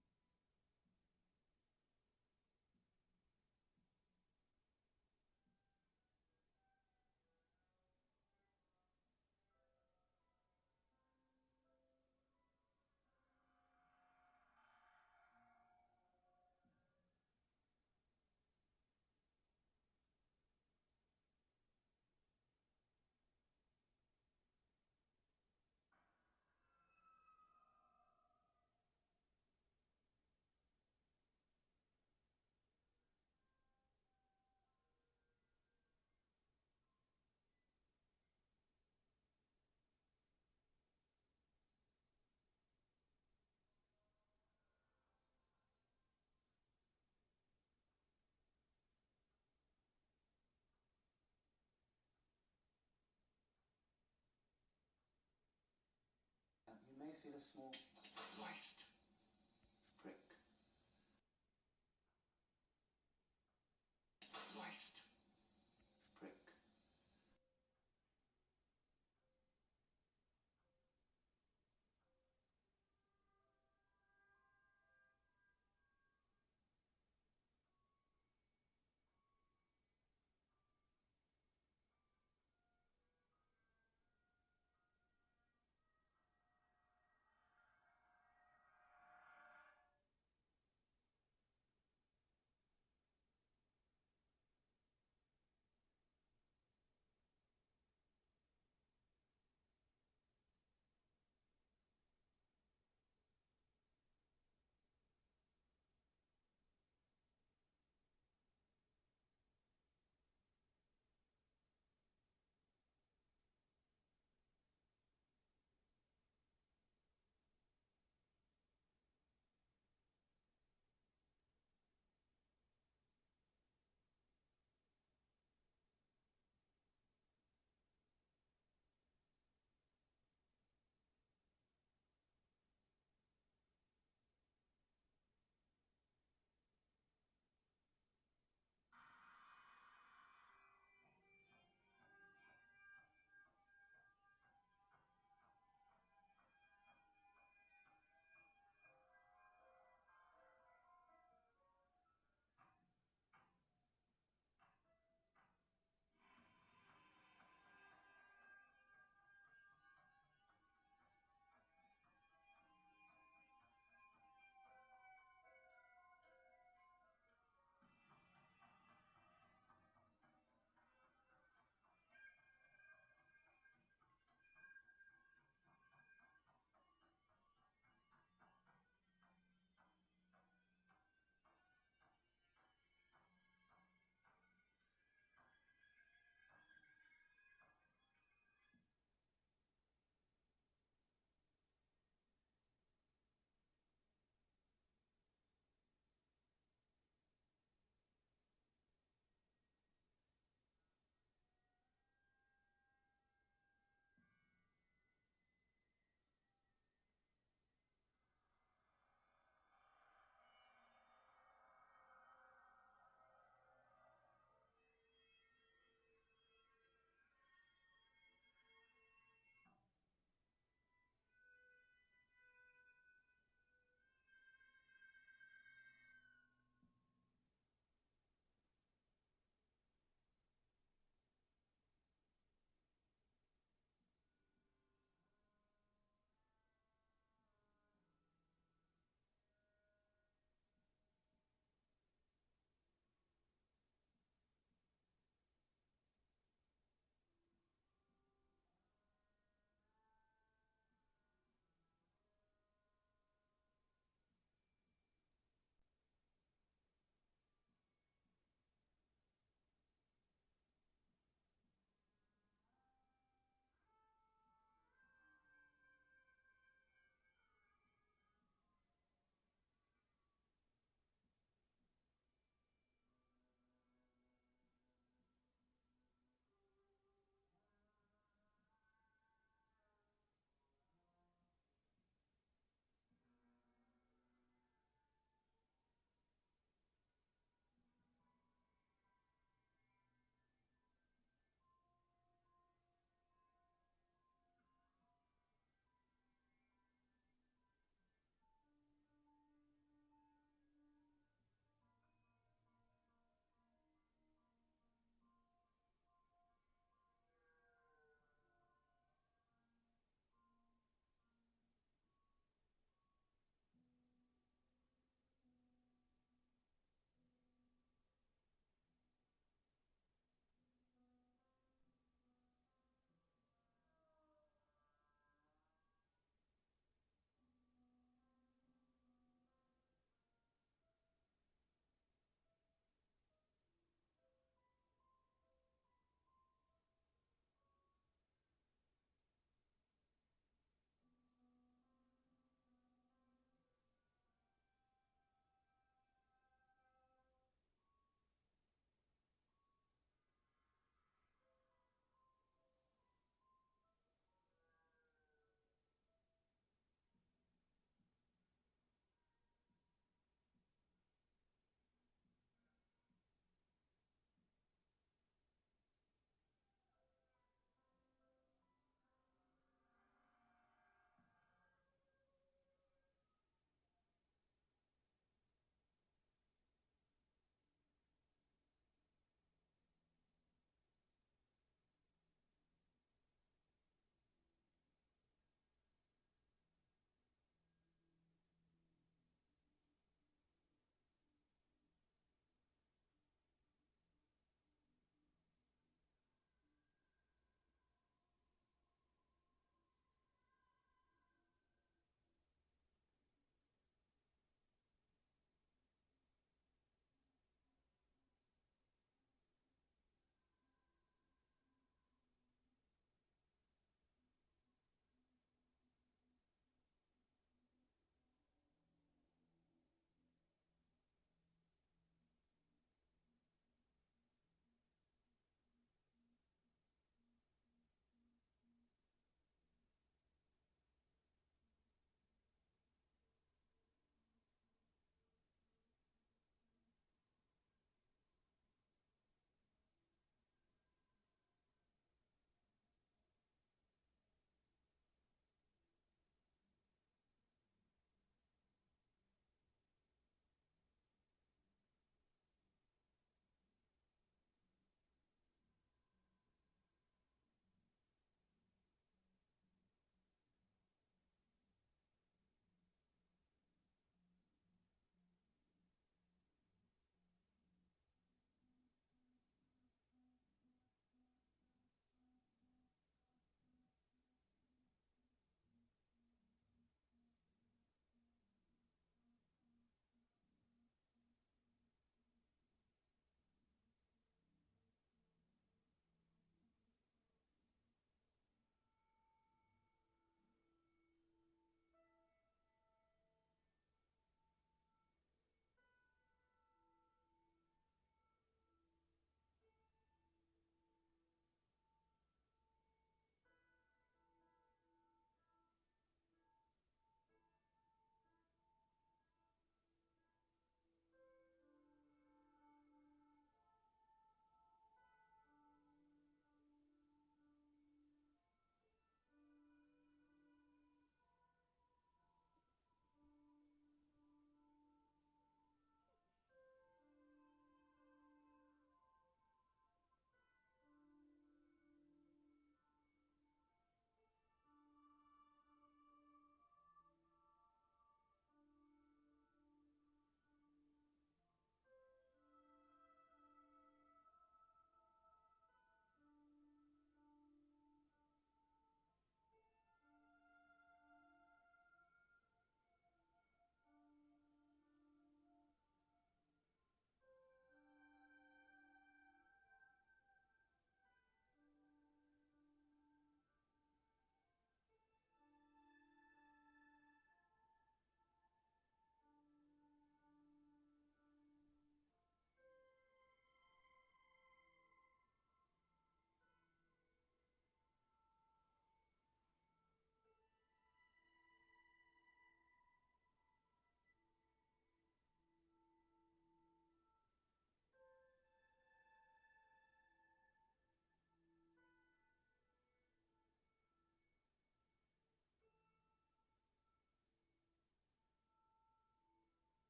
You may feel a small